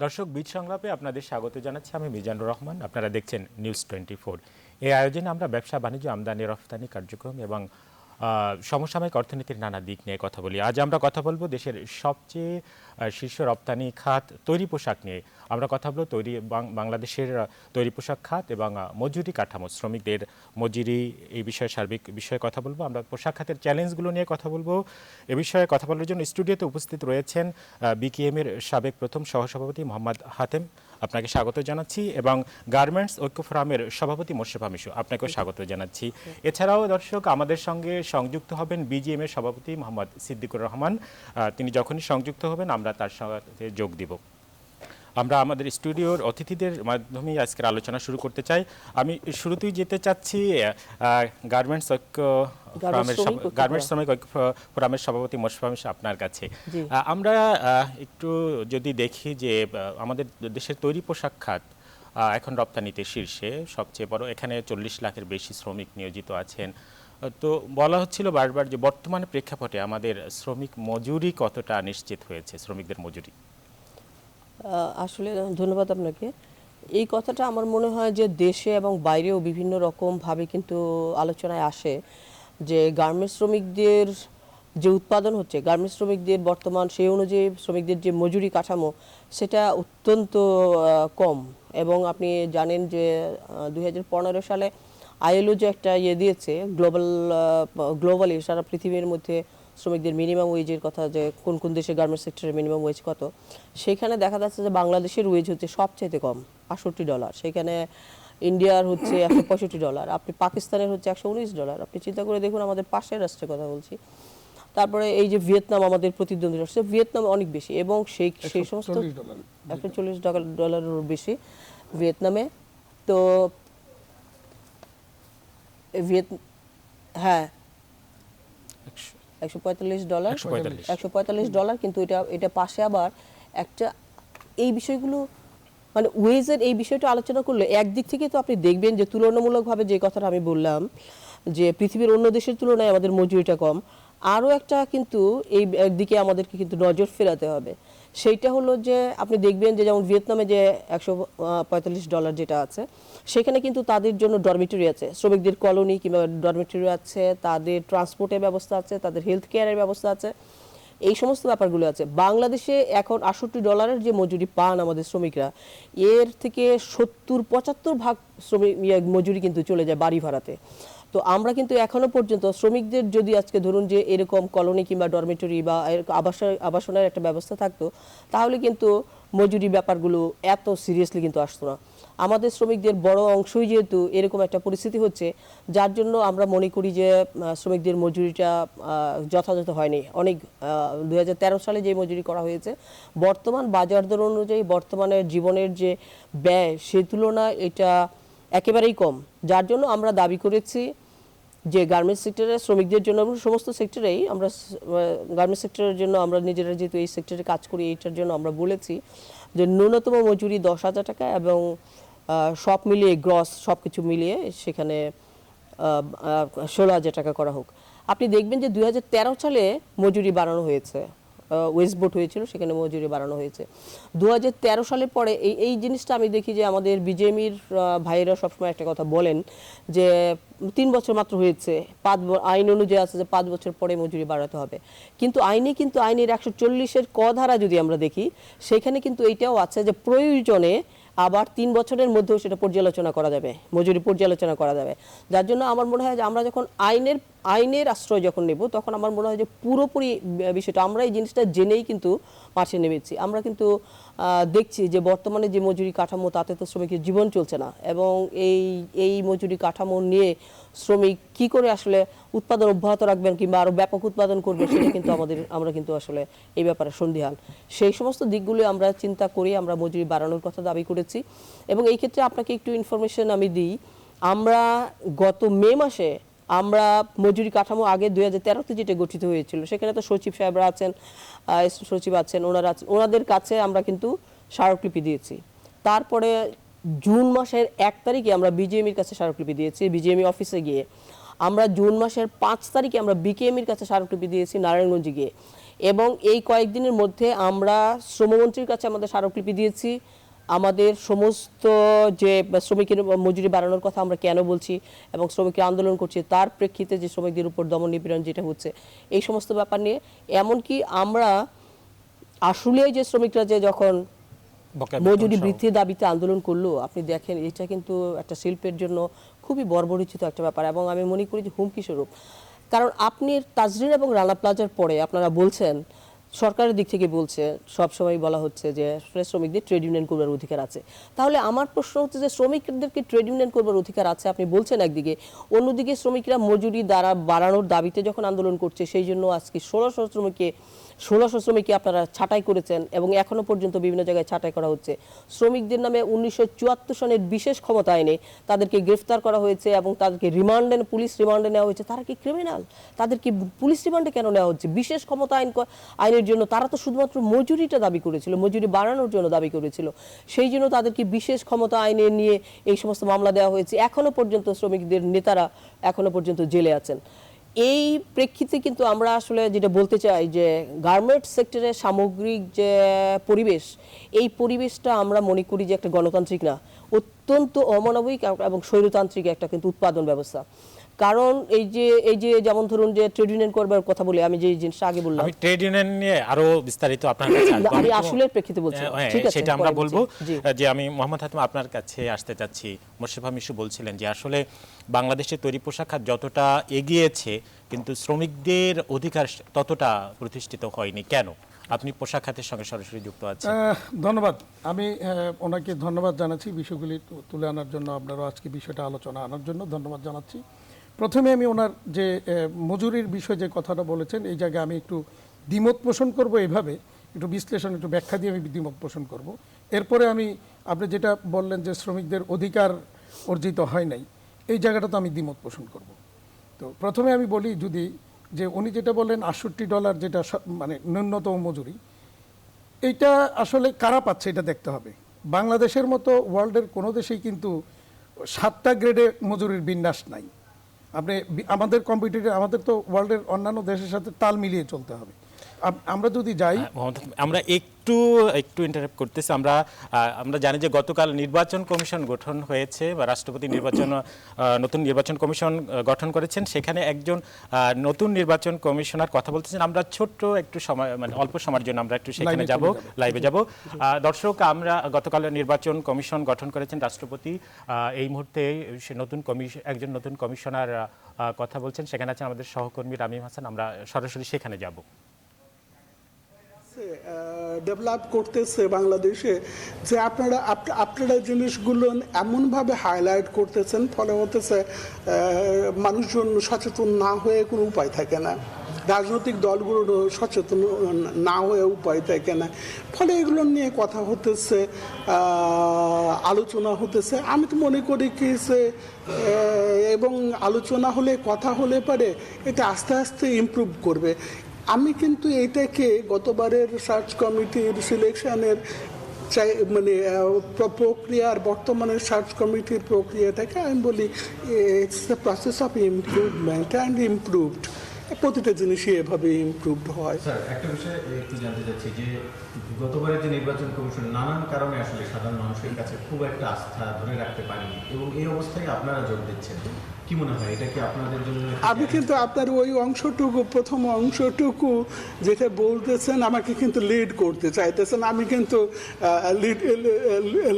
দর্শক বিট সংলাপে আপনাদের স্বাগত জানাচ্ছি। আমি মিজানুর রহমান। আপনারা দেখছেন নিউজ 24। এই আয়োজনে আমরা ব্যবসা বাণিজ্য, আমদানি রফতানি কার্যক্রম এবং সমসাময়িক অর্থনীতির নানা দিক নিয়ে কথা বলি। আজ আমরা কথা বলবো দেশের সবচেয়ে শীর্ষ রপ্তানি খাত তৈরি পোশাক নিয়ে। আমরা কথা বলবো বাংলাদেশের তৈরি পোশাক খাত এবং মজুরি কাঠামো, শ্রমিকদের মজুরি, এই বিষয়ে সার্বিক বিষয়ে কথা বলবো। আমরা পোশাক খাতের চ্যালেঞ্জগুলো নিয়ে কথা বলবো। এ বিষয়ে কথা বলার জন্য স্টুডিওতে উপস্থিত রয়েছেন বিকেএম এর সাবেক প্রথম সহসভাপতি মোহাম্মদ হাতেম, আপনাকে স্বাগত জানাচ্ছি, এবং গার্মেন্টস ঐক্য ফোরামের সভাপতি মোর্শেফা মিশু, আপনাকেও স্বাগত জানাচ্ছি। এছাড়াও দর্শক আমাদের সঙ্গে সংযুক্ত হবেন বিজিএম এর সভাপতি মোহাম্মদ সিদ্দিকুর রহমান। তিনি যখনই সংযুক্ত হবেন আমরা তার সাথে যোগ দিব। আমরা আমাদের স্টুডিওর অতিথিদের মাধ্যমেই আজকের আলোচনা শুরু করতে চাই। আমি শুরুতেই যেতে চাচ্ছি গার্মেন্টস শ্রমিক ঐক্য ফোরামের সভাপতি মোর্শেফা মিশু, আপনার কাছে। আমরা একটু যদি দেখি যে আমাদের দেশের তৈরি পোশাক খাত এখন রপ্তানিতে শীর্ষে সবচেয়ে বড়, এখানে 40 লাখের বেশি শ্রমিক নিয়োজিত আছেন। তো বলা হচ্ছিল বারবার যে বর্তমানে প্রেক্ষাপটে আমাদের শ্রমিক মজুরি কতটা নিশ্চিত হয়েছে, শ্রমিকদের মজুরি? আসলে ধন্যবাদ আপনাকে। এই কথাটা আমার মনে হয় যে দেশে এবং বাইরেও বিভিন্ন রকমভাবে কিন্তু আলোচনায় আসে যে গার্মেন্টস শ্রমিকদের যে উৎপাদন হচ্ছে, গার্মেন্টস শ্রমিকদের বর্তমান সেই অনুযায়ী শ্রমিকদের যে মজুরি কাঠামো সেটা অত্যন্ত কম। এবং আপনি জানেন যে 2015 সালে আইএলও যে একটা দিয়েছে গ্লোবালি সারা পৃথিবীর মধ্যে শ্রমিকদের মিনিমাম ওয়েজের কথা, যে কোন কোন দেশে গার্মেন্টস সেক্টরের মিনিমাম ওয়েজ কত, সেখানে দেখা যাচ্ছে যে বাংলাদেশের ওয়েজ হচ্ছে সবচেয়ে কম, $68। সেখানে ইন্ডিয়ার হচ্ছে $165, আপনি পাকিস্তানের হচ্ছে $119। আপনি চিন্তা করে দেখুন, আমাদের পাশের রাষ্ট্রের কথা বলছি। তারপরে এই যে ভিয়েতনাম আমাদের প্রতিদ্বন্দ্বী রাষ্ট্র, ভিয়েতনাম অনেক বেশি, এবং সেই সমস্ত $140 বেশি ভিয়েতনামে। তো হ্যাঁ, $145, কিন্তু এটা পাশে আবার একটা এই বিষয়গুলো মানে ওয়েজের এই বিষয়টা আলোচনা করলে একদিক থেকে তো আপনি দেখবেন যে তুলনামূলকভাবে যে কথাটা আমি বললাম যে পৃথিবীর অন্য দেশের তুলনায় আমাদের মজুরিটা কম, আরও একটা কিন্তু এই একদিকে আমাদেরকে কিন্তু নজর ফেরাতে হবে। সেইটা হলো যে আপনি দেখবেন যে যেমন ভিয়েতনামে যে $145 যেটা আছে, সেখানে কিন্তু তাদের জন্য ডরমিটরি আছে, শ্রমিকদের কলোনি কিংবা ডরমিটরি আছে, তাদের ট্রান্সপোর্টের ব্যবস্থা আছে, তাদের হেলথ কেয়ারের ব্যবস্থা আছে, এই সমস্ত ব্যাপারগুলো আছে। বাংলাদেশে এখন $68 যে মজুরি পান আমাদের শ্রমিকরা, এর থেকে 70-75% শ্রমিক মজুরি কিন্তু চলে যায় বাড়ি ভাড়াতে। তো আমরা কিন্তু এখনো পর্যন্ত শ্রমিকদের যদি আজকে ধরুন যে এরকম কলোনি কিংবা ডরমিটরি বা আবাসনের একটা ব্যবস্থা থাকতো, তাহলে কিন্তু মজুরি ব্যাপারগুলো এত সিরিয়াসলি কিন্তু আসতো না। আমাদের শ্রমিকদের বড় অংশই যেহেতু এরকম একটা পরিস্থিতি হচ্ছে, যার জন্য আমরা মনে করি যে শ্রমিকদের মজুরিটা যথাযথ হয়নি। অনেক 2013 সালে যে মজুরি করা হয়েছে, বর্তমান বাজার দর অনুযায়ী বর্তমানের জীবনের যে ব্যয়, সে তুলনায় এটা একেবারেই কম। যার জন্য আমরা দাবি করেছি যে গার্মেন্টস সেক্টরের শ্রমিকদের জন্য, সমস্ত সেক্টরেই আমরা গার্মেন্টস সেক্টরের জন্য আমরা নিজেরা যেহেতু এই সেক্টরে কাজ করি, এইটার জন্য আমরা বলেছি যে ন্যূনতম মজুরি $10,000 এবং সব মিলিয়ে গ্রস সব কিছু মিলিয়ে সেখানে $16,000 করা হোক। আপনি দেখবেন যে 2013 সালে মজুরি বাড়ানো হয়েছে, ওয়েস্ট বোর্ড হয়েছিল, সেখানে মজুরি বাড়ানো হয়েছে। 2013 সালের পরে এই জিনিসটা আমি দেখি যে আমাদের বিজেপির ভাইয়েরা সবসময় একটা কথা বলেন যে 3 বছর মাত্র হয়েছে, আইন অনুযায়ী আছে যে 5 বছর পরে মজুরি বাড়াতে হবে। কিন্তু আইনের 140-এর ক ধারা যদি আমরা দেখি, সেখানে কিন্তু এইটাও আছে যে প্রয়োজনে আবার 3 বছরের মধ্যেও সেটা পর্যালোচনা করা যাবে, মজুরি পর্যালোচনা করা যাবে। যার জন্য আমার মনে হয় যে আমরা যখন আইনের আশ্রয় যখন নেব, তখন আমার মনে হয় যে পুরোপুরি বিষয়টা আমরা এই জিনিসটা জেনেই কিন্তু মাঠে নেমেছি। আমরা কিন্তু দেখছি যে বর্তমানে যে মজুরি কাঠামো, তাতে তো শ্রমিকের জীবন চলছে না, এবং এই মজুরি কাঠামো নিয়ে শ্রমিক কি করে আসলে উৎপাদন অব্যাহত রাখবেন কিংবা আরও ব্যাপক উৎপাদন করবে, সেটা কিন্তু আমরা কিন্তু আসলে এই ব্যাপারে সন্দিহান। সেই সমস্ত দিকগুলো আমরা চিন্তা করে আমরা মজুরি বাড়ানোর কথা দাবি করেছি। এবং এই ক্ষেত্রে আপনাকে একটু ইনফরমেশন আমি দিই, আমরা গত মে মাসে আমরা মজুরি কাঠামো আগে 2013-তে যেটা গঠিত হয়েছিল, সেখানে তো সচিব সাহেবরা আছেন, সচিব আছেন, ওনাদের কাছে আমরা কিন্তু স্মারকলিপি দিয়েছি। তারপরে জুন মাসের 1 তারিখে আমরা বিজিএমির কাছে স্মারকলিপি দিয়েছি, বিজিএমই অফিসে গিয়ে। আমরা জুন মাসের 5 তারিখে আমরা বিকেএমইর কাছে স্মারকলিপি দিয়েছি নারায়ণগঞ্জে গিয়ে, এবং এই কয়েকদিনের মধ্যে আমরা শ্রমমন্ত্রীর কাছে আমাদের স্মারকলিপি দিয়েছি। আমাদের সমস্ত যে শ্রমিকের মজুরি বাড়ানোর কথা আমরা কেন বলছি এবং শ্রমিকরা আন্দোলন করছে তার প্রেক্ষিতে যে শ্রমিকদের উপর দমন নিপীড়ন যেটা হচ্ছে, এই সমস্ত ব্যাপার নিয়ে, এমনকি আমরা আসলে যে শ্রমিকরা যে যখন মজুরি বৃদ্ধির দাবিতে আন্দোলন করলো, আপনি দেখেন এটা কিন্তু একটা শিল্পের জন্য খুবই বর্বরোচিত একটা ব্যাপার, এবং আমি মনে করি যে হুমকি স্বরূপ। কারণ আপনি তাজরিন এবং রানা প্লাজার পরে আপনারা বলছেন, সরকারের দিক থেকে বলছে, সবসময় বলা হচ্ছে যে শ্রমিকদের ট্রেড ইউনিয়ন করবার অধিকার আছে। তাহলে আমার প্রশ্ন হচ্ছে যে শ্রমিকদেরকে ট্রেড ইউনিয়ন করবার অধিকার আছে আপনি বলছেন একদিকে, অন্যদিকে শ্রমিকরা মজুরি দ্বারা বাড়ানোর দাবিতে যখন আন্দোলন করছে, সেই জন্য আজকে 1600 শ্রমিককে আপনারা ছাঁটাই করেছেন এবং এখনো পর্যন্ত বিভিন্ন জায়গায় ছাঁটাই করা হচ্ছে। শ্রমিকদের নামে 1974 সনের বিশেষ ক্ষমতা আইনে তাদেরকে গ্রেফতার করা হয়েছে এবং তাদেরকে পুলিশ রিমান্ডে নেওয়া হয়েছে। তারা কি ক্রিমিনাল? তাদেরকে পুলিশ রিমান্ডে কেন নেওয়া হচ্ছে? বিশেষ ক্ষমতা আইনের জন্য তারা তো শুধুমাত্র মজুরিটা দাবি করেছিল, মজুরি বাড়ানোর জন্য দাবি করেছিল, সেই জন্য তাদেরকে বিশেষ ক্ষমতা আইনে নিয়ে এই সমস্ত মামলা দেওয়া হয়েছে। এখনো পর্যন্ত শ্রমিকদের নেতারা এখনো পর্যন্ত জেলে আছেন। এই প্রেক্ষিতে কিন্তু আমরা আসলে যেটা বলতে চাই যে গার্মেন্টস সেক্টরের সামগ্রিক যে পরিবেশ, এই পরিবেশটা আমরা মনে করি যে একটা গণতান্ত্রিক না, অত্যন্ত অমানবিক এবং স্বৈরতান্ত্রিক একটা কিন্তু উৎপাদন ব্যবস্থা। কারণ এই যে যেমন ধরুন যে ট্রেড ইউনিয়ন করবার কথা বলে আমি যে জিনিসটা আগে বললাম, আমি ট্রেড ইউনিয়ন নিয়ে আরো বিস্তারিত আপনার কাছে আসবো। আমি আসলে প্রেক্ষিতে বলছি, ঠিক আছে, সেটা আমরা বলবো। যে আমি মোহাম্মদ হাতিম আপনার কাছে আসতে চাচ্ছি। মোশাররফ মিশু বলছিলেন যে আসলে বাংলাদেশের তৈরি পোশাক খাত যতটা এগিয়েছে কিন্তু শ্রমিকদের অধিকার ততটা প্রতিষ্ঠিত হয়নি, কেন? আপনি পোশাক খাতের সঙ্গে সরাসরি যুক্ত আছেন। ধন্যবাদ। আমি ওনাকে ধন্যবাদ জানাচ্ছি বিষয়গুলি তুলে আনার জন্য, আপনারও আজকে বিষয়টা আলোচনা আনার জন্য ধন্যবাদ জানাচ্ছি। প্রথমে আমি ওনার যে মজুরির বিষয়ে যে কথাটা বলেছেন, এই জায়গায় আমি একটু দ্বিমত পোষণ করব, এইভাবে একটু বিশ্লেষণ, একটু ব্যাখ্যা দিয়ে আমি দ্বিমত পোষণ করব। এরপরে আপনি যেটা বললেন যে শ্রমিকদের অধিকার অর্জিত হয় নাই, এই জায়গাটা তো আমি দ্বিমত পোষণ করব। তো প্রথমে আমি বলি যে উনি যেটা বললেন $68 যেটা মানে ন্যূনতম মজুরি, এইটা আসলে কারা পাচ্ছে এটা দেখতে হবে। বাংলাদেশের মতো ওয়ার্ল্ডের কোনো দেশেই কিন্তু 7টা গ্রেডে মজুরির বিন্যাস নাই। আমাদের আমাদের তো ওয়ার্ল্ডের অন্যান্য দেশের সাথে তাল মিলিয়ে চলতে হবে। আমরা যদি যাই, আমরা একটু ইন্টারাপ্ট করতেছি। আমরা জানি যে গতকাল নির্বাচন কমিশন গঠন হয়েছে বা রাষ্ট্রপতি নতুন নির্বাচন কমিশন গঠন করেছেন। সেখানে একজন নতুন নির্বাচন কমিশনার কথা বলতেছেন। আমরা ছোট্ট একটু সময়, মানে অল্প সময়ের জন্য আমরা একটু সেখানে যাব, লাইভে যাব। দর্শক, আমরা গতকাল নির্বাচন কমিশন গঠন করেছেন রাষ্ট্রপতি। এই মুহূর্তে সে একজন নতুন কমিশনার কথা বলছেন। সেখানে আছেন আমাদের সহকর্মী রামিম হাসান। আমরা সরাসরি সেখানে যাব। ডেভেলপ করতেছে বাংলাদেশে, যে আপনারা জিনিসগুলো এমনভাবে হাইলাইট করতেছেন, ফলে হতেছে মানুষজন সচেতন না হয়ে কোনো উপায় থাকে না, রাজনৈতিক দলগুলোর সচেতন না হয়ে উপায় থাকে না, ফলে এগুলো নিয়ে কথা হতেছে, আলোচনা হতেছে। আমি তো মনে করি কি এবং আলোচনা হলে, কথা হলে পারে এটা আস্তে আস্তে ইমপ্রুভ করবে। আমি কিন্তু এটাকে গতবারের সার্চ কমিটির সিলেকশনের প্রক্রিয়া আর বর্তমানের সার্চ কমিটির প্রক্রিয়াটাকে আমি বলি it's the process of improvement and improved. প্রতিটা জিনিসই এভাবে ইমপ্রুভড হয়। স্যার, একটা বিষয় একটু জানতে চাচ্ছি যে গতবারের যে নির্বাচন কমিশন নানান কারণে আসলে সাধারণ মানুষের কাছে খুব একটা আস্থা ধরে রাখতে পারেনি, এবং এই অবস্থায় আপনারা যোগ দিচ্ছেন, কি মনে হয় এটা কি আপনাদের জন্য? আমি কিন্তু আপনার ওই অংশটুকু, প্রথম অংশটুকু যেটা বলতেছেন, আমাকে কিন্তু লিড করতে চাইতেছেন। আমি কিন্তু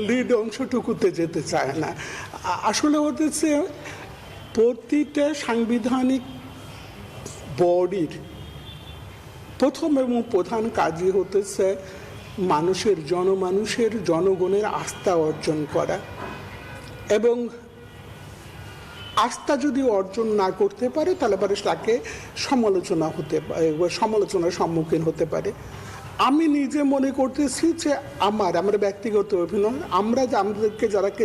লিড অংশটুকুতে যেতে চাই না। আসলে হতেছে প্রতিটা সাংবিধানিক বডির প্রথম এবং প্রধান কাজই হতেছে জনগণের আস্থা অর্জন করা, এবং আস্থা যদি অর্জন না করতে পারে তাহলে পরে তাকে সমালোচনার সম্মুখীন হতে পারে। আমি নিজে মনে করতেছি যে আমার ব্যক্তিগত অভিনয়, আমাদেরকে যারাকে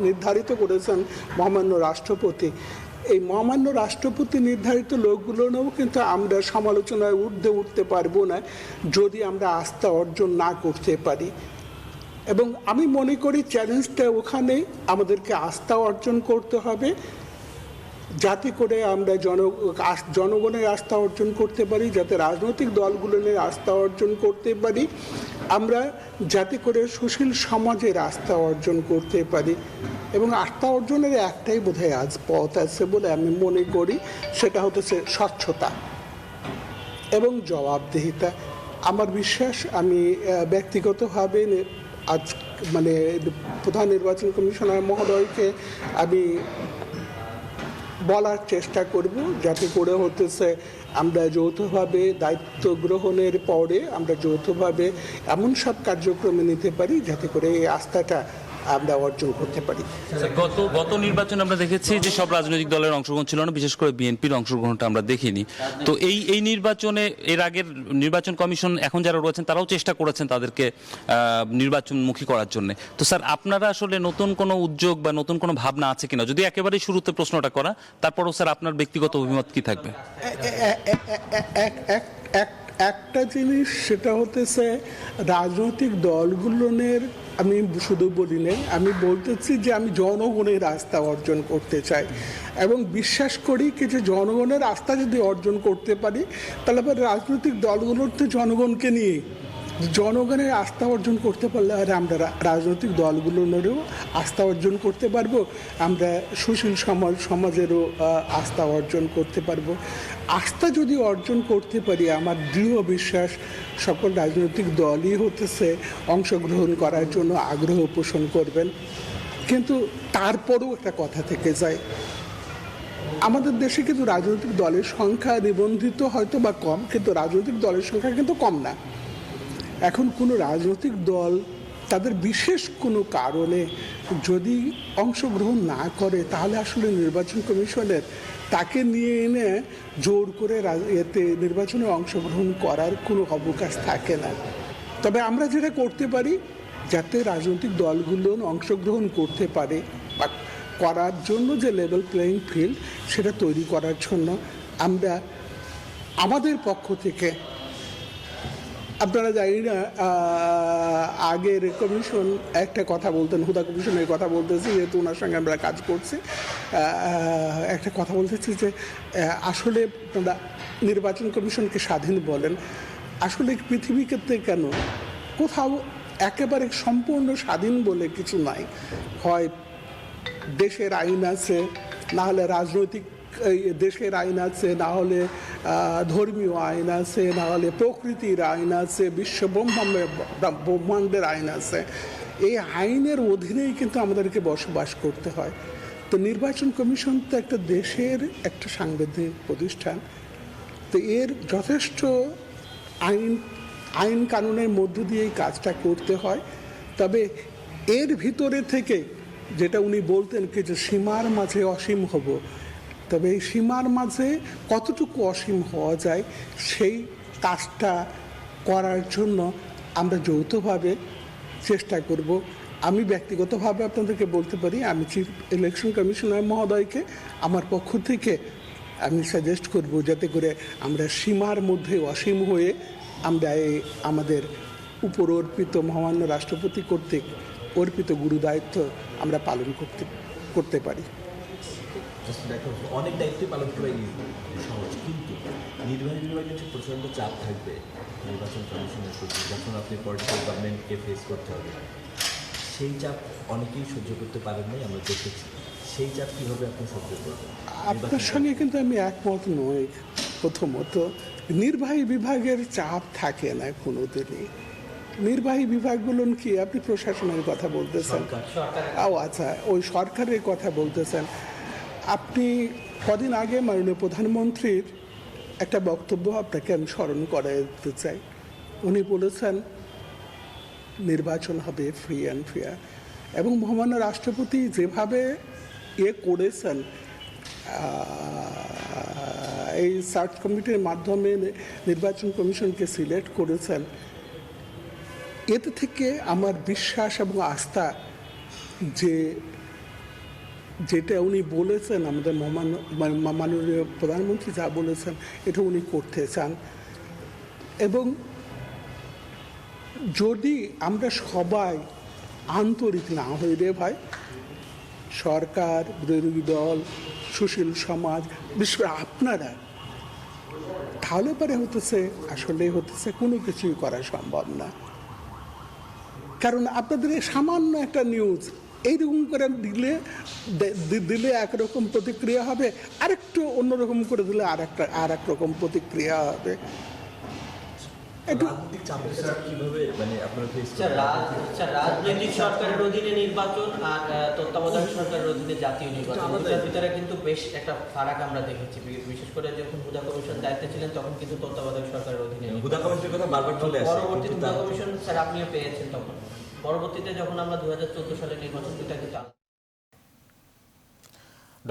নির্ধারিত করেছেন মহামান্য রাষ্ট্রপতি, এই মহামান্য রাষ্ট্রপতি নির্ধারিত লোকগুলোও কিন্তু আমরা সমালোচনায় উঠতে পারবো না যদি আমরা আস্থা অর্জন না করতে পারি। এবং আমি মনে করি চ্যালেঞ্জটা ওখানেই, আমাদেরকে আস্থা অর্জন করতে হবে যাতে করে আমরা জনগণের আস্থা অর্জন করতে পারি, যাতে রাজনৈতিক দলগুলোর আস্থা অর্জন করতে পারি, আমরা যাতে করে সুশীল সমাজের আস্থা অর্জন করতে পারি। এবং আস্থা অর্জনের একটাই বোধহয় আজ পথ আছে বলে আমি মনে করি, সেটা হচ্ছে স্বচ্ছতা এবং জবাবদিহিতা। আমার বিশ্বাস, আমি ব্যক্তিগতভাবে আজ মানে প্রধান নির্বাচন কমিশনার মহোদয়কে আমি বলার চেষ্টা করব, যাতে করে হতেছে আমরা যৌথভাবে দায়িত্ব গ্রহণের পরে আমরা যৌথভাবে এমন সব কার্যক্রমে নিতে পারি যাতে করে এই আস্থাটা আমরা অর্জন করতে পারি। গত নির্বাচনে আমরা দেখেছি যে সব রাজনৈতিক দলের অংশগ্রহণ ছিল না, বিশেষ করে বিএনপির অংশগ্রহণটা আমরা দেখিনি। তো এই নির্বাচনে এর আগের নির্বাচন কমিশন এখন যারা রয়েছেন তারাও চেষ্টা করেছেন তাদেরকে নির্বাচনমুখী করার জন্য। তো স্যার, আপনারা আসলে নতুন কোনো উদ্যোগ বা নতুন কোনো ভাবনা আছে কিনা, যদি একেবারেই শুরুতে প্রশ্নটা করা, তারপরও স্যার আপনার ব্যক্তিগত অভিমত কি থাকবে? একটা জিনিস, সেটা হতেছে রাজনৈতিক দলগুলোর, আমি শুধু বলি নাই, আমি বলতেছি যে আমি জনগণের আস্থা অর্জন করতে চাই এবং বিশ্বাস করি কি যে জনগণের আস্থা যদি অর্জন করতে পারি, তাহলে আবার রাজনৈতিক দলগুলোর তো জনগণকে নিয়ে, জনগণের আস্থা অর্জন করতে পারলে আর আমরা রাজনৈতিক দলগুলোরও আস্থা অর্জন করতে পারবো, আমরা সুশীল সমাজেরও আস্থা অর্জন করতে পারবো। আস্থা যদি অর্জন করতে পারি, আমার দৃঢ় বিশ্বাস সকল রাজনৈতিক দলই হতেছে অংশগ্রহণ করার জন্য আগ্রহ পোষণ করবেন। কিন্তু তারপরেও একটা কথা থেকে যায়, আমাদের দেশে কিন্তু রাজনৈতিক দলের সংখ্যা নিবন্ধিত হয়তো বা কম, কিন্তু রাজনৈতিক দলের সংখ্যা কিন্তু কম না। এখন কোনো রাজনৈতিক দল তাদের বিশেষ কোনো কারণে যদি অংশগ্রহণ না করে, তাহলে আসলে নির্বাচন কমিশনের তাকে নিয়ে এনে জোর করে এতে নির্বাচনে অংশগ্রহণ করার কোনো অবকাশ থাকে না। তবে আমরা যেটা করতে পারি, যাতে রাজনৈতিক দলগুলো অংশগ্রহণ করতে পারে বা করার জন্য যে লেভেল প্লেয়িং ফিল্ড, সেটা তৈরি করার জন্য আমরা আমাদের পক্ষ থেকে, আপনারা জানি না, আগের কমিশন একটা কথা বলতেন, হুদা কমিশনের কথা বলতেছি, যেহেতু ওনার সঙ্গে আমরা কাজ করছি, একটা কথা বলতেছি যে আসলে আপনারা নির্বাচন কমিশনকে স্বাধীন বলেন, আসলে পৃথিবীতে কেন কোথাও একেবারে সম্পূর্ণ স্বাধীন বলে কিছু নাই। হয় দেশের আইন আছে, না হলে রাজনৈতিক দেশের আইন আছে, না হলে ধর্মীয় আইন আছে, না হলে প্রকৃতির আইন আছে, বিশ্ব ব্রহ্মাণ্ডের আইন আছে। এই আইনের অধীনেই কিন্তু আমাদেরকে বসবাস করতে হয়। তো নির্বাচন কমিশন তো একটা দেশের একটা সাংবিধানিক প্রতিষ্ঠান, তো এর যথেষ্ট আইন কানুনের মধ্য দিয়ে এই কাজটা করতে হয়। তবে এর ভিতরে থেকে যেটা উনি বলতেন কি যে সীমার মাঝে অসীম হব, তবে এই সীমার মাঝে কতটুকু অসীম হওয়া যায় সেই কাজটা করার জন্য আমরা যৌথভাবে চেষ্টা করব। আমি ব্যক্তিগতভাবে আপনাদেরকে বলতে পারি, আমি চিফ ইলেকশন কমিশনার মহোদয়কে আমার পক্ষ থেকে আমি সাজেস্ট করব, যাতে করে আমরা সীমার মধ্যে অসীম হয়ে আমরা আমাদের উপর অর্পিত মহামান্য রাষ্ট্রপতি কর্তৃক অর্পিত গুরুদায়িত্ব আমরা পালন করতে পারি। অনেক দায়িত্ব পালন করা সহজ, কিন্তু নির্বাহী বিভাগের যে প্রচণ্ড চাপ থাকবে নির্বাচন কমিশনের প্রতি, যখন আপনি পলিটিক্যাল গভর্নমেন্টকে ফেস করতে হবে, সেই চাপ অনেকেই সহ্য করতে পারেন নাই, আমরা দেখেছি। সেই চাপ কীভাবে আপনি সহ্য করবেন? আপনার সঙ্গে কিন্তু আমি একমত নই। প্রথমত, নির্বাহী বিভাগের চাপ থাকে না কোনোদিনই। নির্বাহী বিভাগগুলো কি, আপনি প্রশাসনের কথা বলতেছেন? ও আচ্ছা, ওই সরকারের কথা বলতেছেন। আপনি কদিন আগে মাননীয় প্রধানমন্ত্রীর একটা বক্তব্য আপনাকে আমি স্মরণ করাতে চাই। উনি বলেছেন নির্বাচন হবে ফ্রি অ্যান্ড ফেয়ার, এবং মহামান্য রাষ্ট্রপতি যেভাবে করেছেন, এই সার্চ কমিটির মাধ্যমে নির্বাচন কমিশনকে সিলেক্ট করেছেন, এতে থেকে আমার বিশ্বাস এবং আস্থা যে যেটা উনি বলেছেন, আমাদের মাননীয় প্রধানমন্ত্রী যা বলেছেন এটা উনি করতে চান। এবং যদি আমরা সবাই আন্তরিক না হই রে ভাই, সরকার, বিরোধী দল, সুশীল সমাজ, বিশেষ করে আপনারা, তাহলে পরে হতেছে কোনো কিছুই করা সম্ভব না। কারণ আপনাদের এই সামান্য একটা নিউজ এইরকম করে দিলে একরকম প্রতিক্রিয়া হবে, আরেকটু অন্যরকম করে দিলে আর এক রকম প্রতিক্রিয়া হবে। রাজনৈতিক চাপের সাথে কিভাবে মানে আপনারা ফেস রাজনৈতিক সরকারের অধীনে নির্বাচন আর তত্ত্বাবধায়ক সরকারের অধীনে জাতীয় নির্বাচন, দুটার ভিতরে কিন্তু বেশ একটা ফারাক আমরা দেখেছি। বিশেষ করে যখন হুদা কমিশন দায়িত্বে ছিলেন তখন কিন্তু তত্ত্বাবধায়ক সরকারের অধীনে হুদা কমিশনের কথা বারবার চলে আসে। পরবর্তীতে হুদা কমিশন স্যার আপনিও পেয়েছেন তখন, পরবর্তীতে যখন আমরা 2014 সালে নির্বাচন দুটা কিন্তু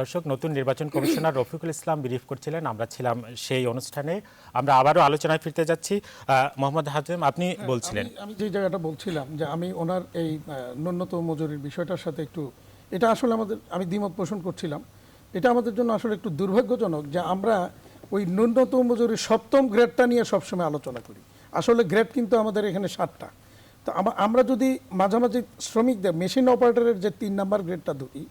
দর্শক, নতুন নির্বাচন কমিশনার রফিকুল ইসলাম ব্রিফ করছিলেন, আমরা ছিলাম সেই অনুষ্ঠানে। আমরা আবারও আলোচনায় ফিরতে যাচ্ছি। মোহাম্মদ হাজেম, আপনি বলছিলেন। আমি যে জায়গাটা বলছিলাম যে আমি ওনার এই ন্যূনতম মজুরির বিষয়টার সাথে একটু, এটা আসলে আমি দ্বিমত পোষণ করছিলাম। এটা আমাদের জন্য আসলে একটু দুর্ভাগ্যজনক যে আমরা ওই ন্যূনতম মজুরির 7ম গ্রেডটা নিয়ে সবসময় আলোচনা করি। আসলে গ্রেড কিন্তু আমাদের এখানে 7টা। তো আমরা যদি মাঝামাঝি শ্রমিকদের মেশিন অপারেটরের যে 3 নাম্বার গ্রেডটা ধরি,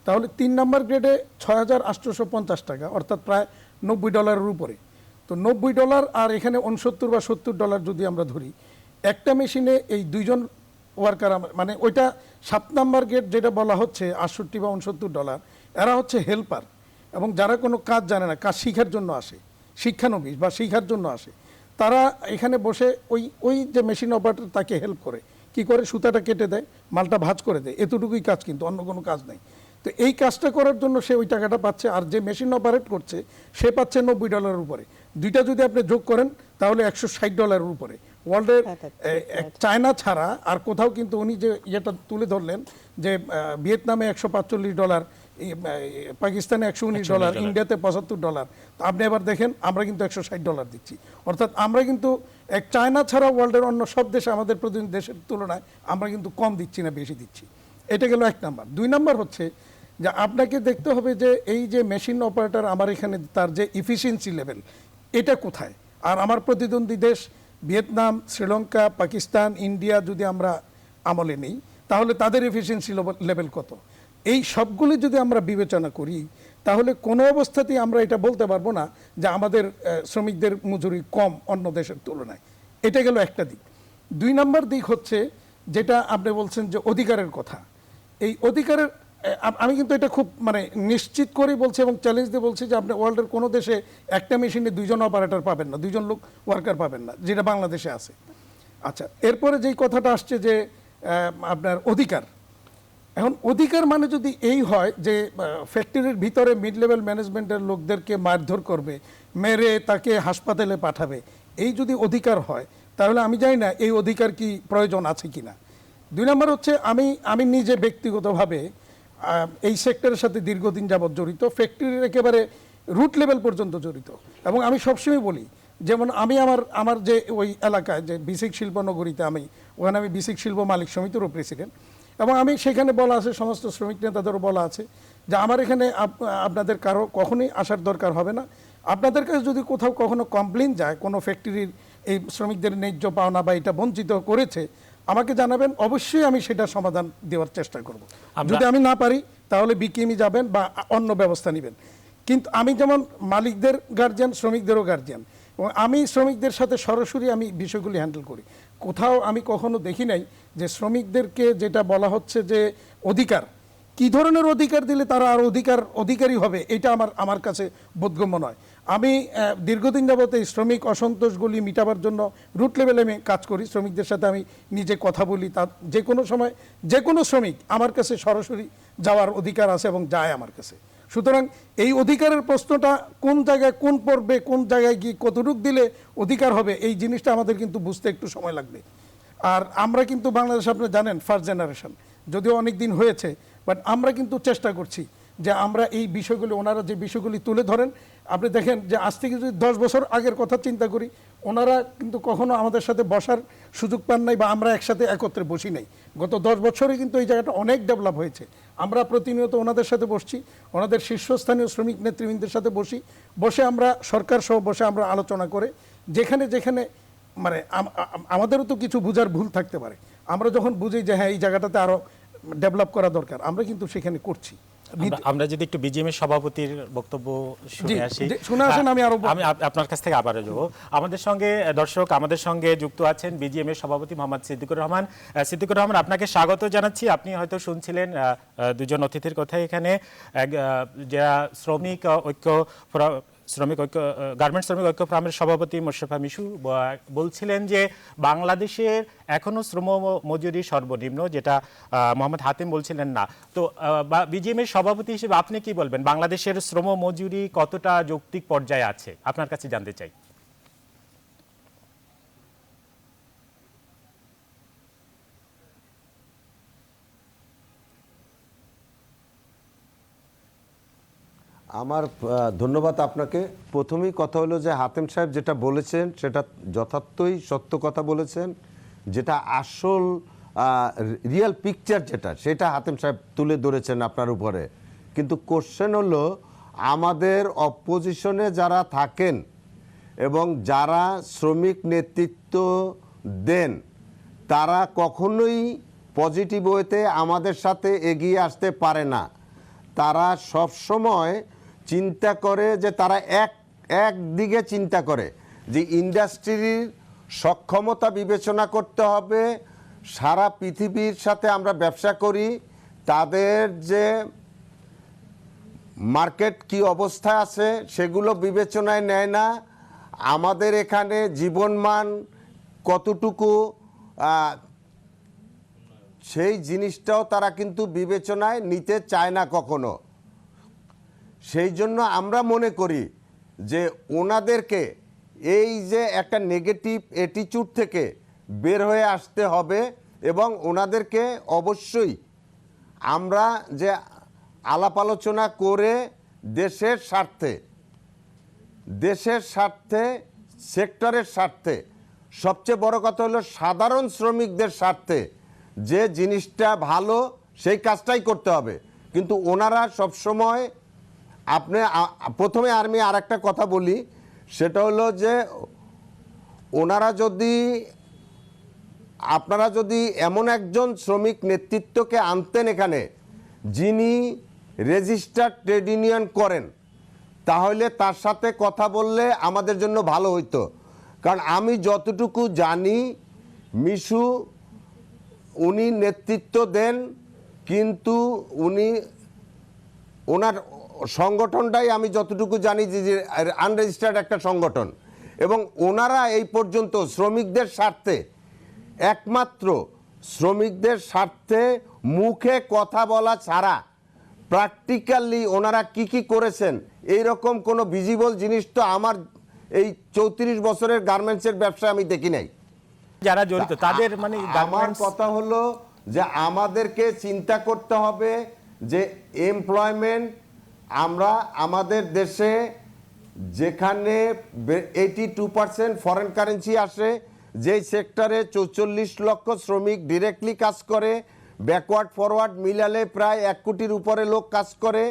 তাহলে 3 নাম্বার গ্রেডে 6,850 টাকা, অর্থাৎ প্রায় $90 উপরে। তো $90 আর এখানে 69 বা $70 যদি আমরা ধরি, একটা মেশিনে এই 2জন ওয়ার্কার, মানে ওইটা 7 নাম্বার গ্রেড যেটা বলা হচ্ছে 68 বা $69, এরা হচ্ছে হেল্পার এবং যারা কোনো কাজ জানে না, কাজ শিখার জন্য আসে, শিক্ষানবিশ বা শিখার জন্য আসে, তারা এখানে বসে ওই যে মেশিন অপারেটর তাকে হেল্প করে, কি করে, সুতাটা কেটে দেয়, মালটা ভাঁজ করে দেয়, এতটুকুই কাজ, কিন্তু অন্য কোনো কাজ নেই। তো এই কাজটা করার জন্য সে ওই টাকাটা পাচ্ছে, আর যে মেশিন অপারেট করছে সে পাচ্ছে $90 উপরে। দুইটা যদি আপনি যোগ করেন তাহলে $160 উপরে। ওয়ার্ল্ডের চায়না ছাড়া আর কোথাও কিন্তু উনি যে ইয়েটা তুলে ধরলেন যে ভিয়েতনামে $145, পাকিস্তানে $119, ইন্ডিয়াতে $75। তো আপনি এবার দেখেন আমরা কিন্তু $160 দিচ্ছি, অর্থাৎ আমরা কিন্তু চায়না ছাড়া ওয়ার্ল্ডের অন্য সব দেশে আমাদের প্রতিনিধি দেশের তুলনায় আমরা কিন্তু কম দিচ্ছি না, বেশি দিচ্ছি। এটা গেল 1 নাম্বার। 2 নাম্বার হচ্ছে যে আপনাকে দেখতে হবে যে এই যে মেশিন অপারেটর আমার এখানে তার যে ইফিসিয়েন্সি লেভেল এটা কোথায়, আর আমার প্রতিদ্বন্দ্বী দেশ ভিয়েতনাম, শ্রীলঙ্কা, পাকিস্তান, ইন্ডিয়া যদি আমরা আমলে নেই তাহলে তাদের এফিসিয়েন্সি লেভেল কত, এই সবগুলি যদি আমরা বিবেচনা করি তাহলে কোনো অবস্থাতেই আমরা এটা বলতে পারবো না যে আমাদের শ্রমিকদের মজুরি কম অন্য দেশের তুলনায়। এটা গেল একটা দিক। 2 নাম্বার দিক হচ্ছে যেটা আপনি বলছেন যে অধিকারের কথা। এই অধিকারের আমি কিন্তু এটা খুব মানে নিশ্চিত করেই বলছি এবং চ্যালেঞ্জ দিয়ে বলছি যে আপনি ওয়ার্ল্ডের কোনো দেশে একটা মেশিনে 2জন অপারেটর পাবেন না, 2জন লোক ওয়ার্কার পাবেন না, যেটা বাংলাদেশে আছে। আচ্ছা, এরপরে যেই কথাটা আসছে যে আপনার অধিকার, এখন অধিকার মানে যদি এই হয় যে ফ্যাক্টরির ভিতরে মিড লেভেল ম্যানেজমেন্টের লোকদেরকে মারধর করবে, মেরে তাকে হাসপাতালে পাঠাবে, এই যদি অধিকার হয় তাহলে আমি জানি না এই অধিকার কি প্রয়োজন আছে কিনা। 2 নম্বর হচ্ছে আমি নিজে ব্যক্তিগতভাবে এই সেক্টরের সাথে দীর্ঘদিন যাবৎ জড়িত, ফ্যাক্টরির একেবারে রুট লেভেল পর্যন্ত জড়িত, এবং আমি সবসময় বলি যেমন আমি আমার যে ওই এলাকায় যে বিসিক শিল্পনগরীতে ওখানে আমি বিসিক শিল্প মালিক সমিতিরও প্রেসিডেন্ট, এবং আমি সেখানে বলা আছে, সমস্ত শ্রমিক নেতাদেরও বলা আছে যে আমার এখানে আপনাদের কারো কখনোই আসার দরকার হবে না। আপনাদের কাছে যদি কোথাও কখনো কমপ্লেন যায় কোনো ফ্যাক্টরির এই শ্রমিকদের ন্যায্য পাওনা বা এটা বঞ্চিত করেছে, আমাকে জানাবেন, অবশ্যই আমি সেটা সমাধান দেওয়ার চেষ্টা করব। যদি আমি না পারি তাহলে বিকিএমই যাবেন বা অন্য ব্যবস্থা নেবেন। কিন্তু আমি যেমন মালিকদের গার্জিয়ান, শ্রমিকদেরও গার্জিয়ান, এবং আমি শ্রমিকদের সাথে সরাসরি আমি বিষয়গুলি হ্যান্ডেল করি। কোথাও আমি কখনো দেখি নাই যে শ্রমিকদেরকে যেটা বলা হচ্ছে যে অধিকার, কি ধরনের অধিকার দিলে তারা আর অধিকারী হবে, এটা আমার কাছে বোধগম্য নয়। আমি দীর্ঘদিন যাবত এই শ্রমিক অসন্তোষগুলি মিটাবার জন্য রুট লেভেলে আমি কাজ করি, শ্রমিকদের সাথে আমি নিজে কথা বলি, তার যে কোনো সময় যে কোনো শ্রমিক আমার কাছে সরাসরি যাওয়ার অধিকার আছে এবং যায় আমার কাছে। সুতরাং এই অধিকারের প্রশ্নটা কোন জায়গায়, কোন পর্বে, কোন জায়গায় গিয়ে কতটুকু দিলে অধিকার হবে, এই জিনিসটা আমাদের কিন্তু বুঝতে একটু সময় লাগবে। আর আমরা কিন্তু বাংলাদেশ, আপনি জানেন, ফার্স্ট জেনারেশন, যদিও অনেক দিন হয়েছে, বাট আমরা কিন্তু চেষ্টা করছি যে আমরা এই বিষয়গুলি, ওনারা যে বিষয়গুলি তুলে ধরেন, আপনি দেখেন যে আজ থেকে যদি 10 বছর আগের কথা চিন্তা করি, ওনারা কিন্তু কখনো আমাদের সাথে বসার সুযোগ পান নাই বা আমরা একসাথে একত্রে বসি নাই। গত 10 বছরে কিন্তু এই জায়গাটা অনেক ডেভেলপ হয়েছে। আমরা প্রতিনিয়ত ওনাদের সাথে বসছি, ওনাদের শীর্ষস্থানীয় শ্রমিক নেতৃবৃন্দের সাথে বসে আমরা সরকার সহ বসে আমরা আলোচনা করে যেখানে যেখানে মানে আমাদেরও তো কিছু বোঝার ভুল থাকতে পারে, আমরা যখন বুঝি যে হ্যাঁ এই জায়গাটাতে আরও ডেভেলপ করা দরকার, আমরা কিন্তু সেখানে করছি। আমরা যদি একটু বিজিএম এর সভাপতির বক্তব্য শুনে আসি, শুনে আসেন, আমি আপনার কাছ থেকে আবারও যাব। আমাদের সঙ্গে দর্শক, আমাদের সঙ্গে যুক্ত আছেন বিজিএম এর সভাপতি মোহাম্মদ সিদ্দিকুর রহমান। সিদ্দিকুর রহমান, আপনাকে স্বাগত জানাচ্ছি। আপনি হয়তো শুনছিলেন দুজন অতিথির কথা এখানে, যারা গার্মেন্টস শ্রমিক ঐক্য ফোরামের সভাপতি মোশাররফা মিশু বলছিলেন যে বাংলাদেশের এখনো শ্রম মজুরি সর্বনিম্ন, যেটা মোহাম্মদ হাতিম বলছিলেন না। তো বিজিএম এর সভাপতি হিসেবে আপনি কি বলবেন, বাংলাদেশের শ্রম মজুরি কতটা যৌক্তিক পর্যায়ে আছে, আপনার কাছে জানতে চাই। আমার ধন্যবাদ আপনাকে। প্রথমেই কথা হলো যে হাতেম সাহেব যেটা বলেছেন সেটা যথার্থই সত্য কথা বলেছেন, যেটা আসল রিয়েল পিকচার যেটা, সেটা হাতেম সাহেব তুলে ধরেছেন আপনার উপরে। কিন্তু কোশ্চেন হলো, আমাদের অপোজিশনে যারা থাকেন এবং যারা শ্রমিক নেতৃত্ব দেন, তারা কখনোই পজিটিভ ওয়েতে আমাদের সাথে এগিয়ে আসতে পারে না। তারা সব সময় চিন্তা করে যে তারা একদিকে চিন্তা করে যে ইন্ডাস্ট্রির সক্ষমতা বিবেচনা করতে হবে, সারা পৃথিবীর সাথে আমরা ব্যবসা করি, তাদের যে মার্কেট কি অবস্থায় আছে সেগুলো বিবেচনায় নেয় না। আমাদের এখানে জীবনমান কতটুকু, সেই জিনিসটাও তারা কিন্তু বিবেচনায় নিতে চায় না কখনো। সেই জন্য আমরা মনে করি যে ওনাদেরকে এই যে একটা নেগেটিভ অ্যাটিটিউড থেকে বের হয়ে আসতে হবে এবং ওনাদেরকে অবশ্যই আমরা যে আলাপ আলোচনা করে দেশের স্বার্থে সেক্টরের স্বার্থে, সবচেয়ে বড় কথা হলো সাধারণ শ্রমিকদের স্বার্থে যে জিনিসটা ভালো সেই কাজটাই করতে হবে। কিন্তু ওনারা সবসময় প্রথমে আমি আর একটা কথা বলি, সেটা হলো যে আপনারা যদি এমন একজন শ্রমিক নেতৃত্বকে আনতেন এখানে, যিনি রেজিস্টার্ড ট্রেড ইউনিয়ন করেন, তাহলে তার সাথে কথা বললে আমাদের জন্য ভালো হইতো। কারণ আমি যতটুকু জানি মিশু উনি নেতৃত্ব দেন, কিন্তু ওনার সংগঠনটাই আমি যতটুকু জানি যে আনরেজিস্টার্ড একটা সংগঠন, এবং ওনারা এই পর্যন্ত শ্রমিকদের স্বার্থে, একমাত্র শ্রমিকদের স্বার্থে মুখে কথা বলা ছাড়া প্র্যাকটিক্যালি ওনারা কি করেছেন এইরকম কোনো ভিজিবল জিনিস তো আমার এই 34 বছরের গার্মেন্টসের ব্যবসায় আমি দেখি নাই। যারা জড়িত তাদের আমার কথা হলো যে আমাদেরকে চিন্তা করতে হবে যে এমপ্লয়মেন্ট, আমরা আমাদের দেশে যেখানে 82% ফরেন কারেন্সি আসে, যেই সেক্টরে 44 লক্ষ শ্রমিক ডিরেক্টলি কাজ করে, ব্যাকওয়ার্ড ফরওয়ার্ড মিলালে প্রায় 1 কোটির উপরে লোক কাজ করে,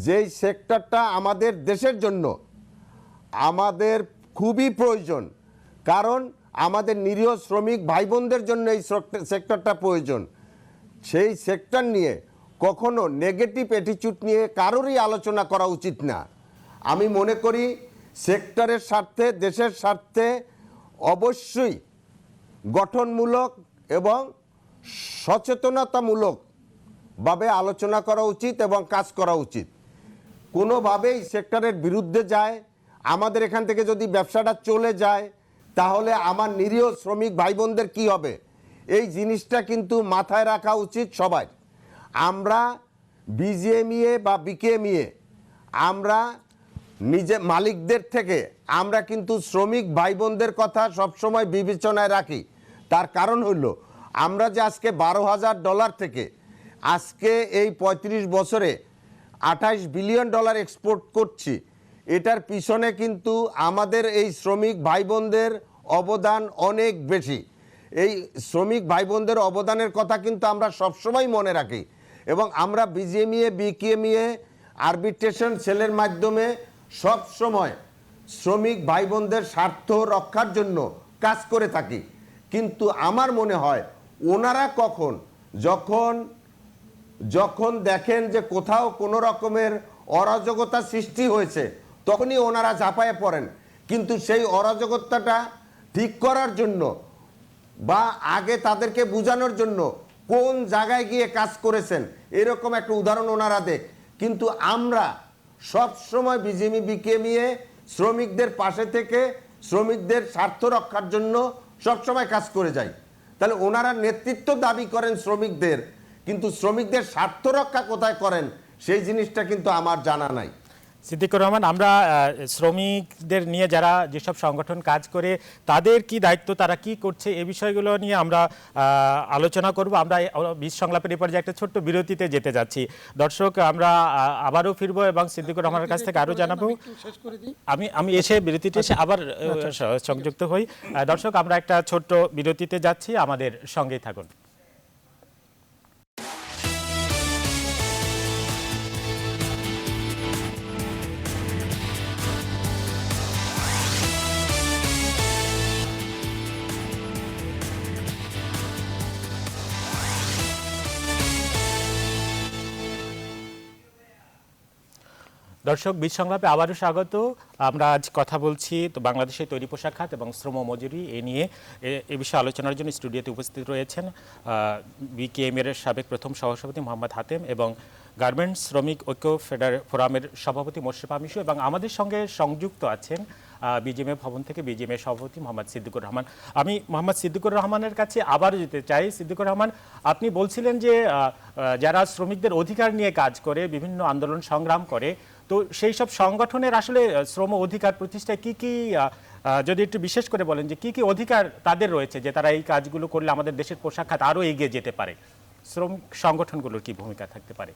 যেই সেক্টরটা আমাদের দেশের জন্য আমাদের খুবই প্রয়োজন। কারণ আমাদের নিরীহ শ্রমিক ভাই বোনদের জন্য এই সেক্টরটা প্রয়োজন। সেই সেক্টর নিয়ে কখনো নেগেটিভ অ্যাটিটিউড নিয়ে কারোরই আলোচনা করা উচিত না। আমি মনে করি সেক্টরের স্বার্থে, দেশের স্বার্থে অবশ্যই গঠনমূলক এবং সচেতনতামূলকভাবে আলোচনা করা উচিত এবং কাজ করা উচিত। কোনোভাবেই সেক্টরের বিরুদ্ধে যায়, আমাদের এখান থেকে যদি ব্যবসাটা চলে যায় তাহলে আমার নিরীহ শ্রমিক ভাই বোনদের কী হবে, এই জিনিসটা কিন্তু মাথায় রাখা উচিত সবাই। আমরা বিজিএমইএ বা বিকেএমইএ আমরা নিজে মালিকদের থেকে আমরা কিন্তু শ্রমিক ভাই বোনদের কথা সবসময় বিবেচনায় রাখি। তার কারণ হলো আমরা যে আজকে $12,000 থেকে আজকে এই 35 বছরে $28 বিলিয়ন এক্সপোর্ট করছি, এটার পিছনে কিন্তু আমাদের এই শ্রমিক ভাই বোনদের অবদান অনেক বেশি। এই শ্রমিক ভাই বোনদের অবদানের কথা কিন্তু আমরা সবসময় মনে রাখি, এবং আমরা বিজিএমইএ বিকেএমইএ আরবিট্রেশন সেলের মাধ্যমে সব সময় শ্রমিক ভাই বোনদের স্বার্থ রক্ষার জন্য কাজ করে থাকি। কিন্তু আমার মনে হয় ওনারা যখন যখন দেখেন যে কোথাও কোনো রকমের অরাজকতা সৃষ্টি হয়েছে তখনই ওনারা ঝাঁপায়ে পড়েন, কিন্তু সেই অরাজকতাটা ঠিক করার জন্য বা আগে তাদেরকে বোঝানোর জন্য কোন জায়গায় গিয়ে কাজ করেছেন এরকম একটা উদাহরণ ওনারা দেখ। কিন্তু আমরা সব সময় বিজেপি বিকেমিয়ে শ্রমিকদের পাশে থেকে শ্রমিকদের স্বার্থ রক্ষার জন্য সবসময় কাজ করে যাই। তাহলে ওনারা নেতৃত্ব দাবি করেন শ্রমিকদের, কিন্তু শ্রমিকদের স্বার্থ রক্ষা কোথায় করেন সেই জিনিসটা কিন্তু আমার জানা নাই। সিদ্দিকুর রহমান, আমরা শ্রমিকদের নিয়ে যারা যেসব সংগঠন কাজ করে তাদের কি দায়িত্ব, তারা কি করছে, এই বিষয়গুলো নিয়ে আমরা আলোচনা করব। আমরা বিশ সংলাপের এই পর্যায়ে একটা ছোট্ট বিরতিতে যেতে যাচ্ছি। দর্শক, আমরা আবারও ফিরবো এবং সিদ্দিকুর রহমানের কাছ থেকে আরও জানাবো। আমি এসে বিরতিতে এসে আবার সংযুক্ত হই। দর্শক, আমরা একটা ছোট্ট বিরতিতে যাচ্ছি, আমাদের সঙ্গেই থাকুন। দর্শক, বিশ সংলাপে আবারও স্বাগত। আমরা আজ কথা বলছি তো বাংলাদেশের তৈরি পোশাক খাত এবং শ্রম মজুরি এ নিয়ে। এ বিষয়ে আলোচনার জন্য স্টুডিওতে উপস্থিত রয়েছেন বিকেএম এর সাবেক প্রথম সহসভাপতি মোহাম্মদ হাতেম এবং গার্মেন্টস শ্রমিক ঐক্য ফোরামের সভাপতি মোশরেফা মিশু, এবং আমাদের সঙ্গে সংযুক্ত আছেন বিজিএমএ ভবন থেকে বিজিএমএ সভাপতি মোহাম্মদ সিদ্দিকুর রহমান। আমি মোহাম্মদ সিদ্দিকুর রহমানের কাছে আবারও যেতে চাই। সিদ্দিকুর রহমান, আপনি বলছিলেন যে যারা শ্রমিকদের অধিকার নিয়ে কাজ করে, বিভিন্ন আন্দোলন সংগ্রাম করে, তো সেই সব সংগঠনের আসলে শ্রম অধিকার প্রতিষ্ঠায় কি কি, যদি একটু বিশেষ করে বলেন যে কি কি অধিকার তাদের রয়েছে যে তারা এই কাজগুলো করলে আমাদের দেশের পোশাক খাত আরও এগিয়ে যেতে পারে, শ্রমিক সংগঠনগুলোর কি ভূমিকা থাকতে পারে?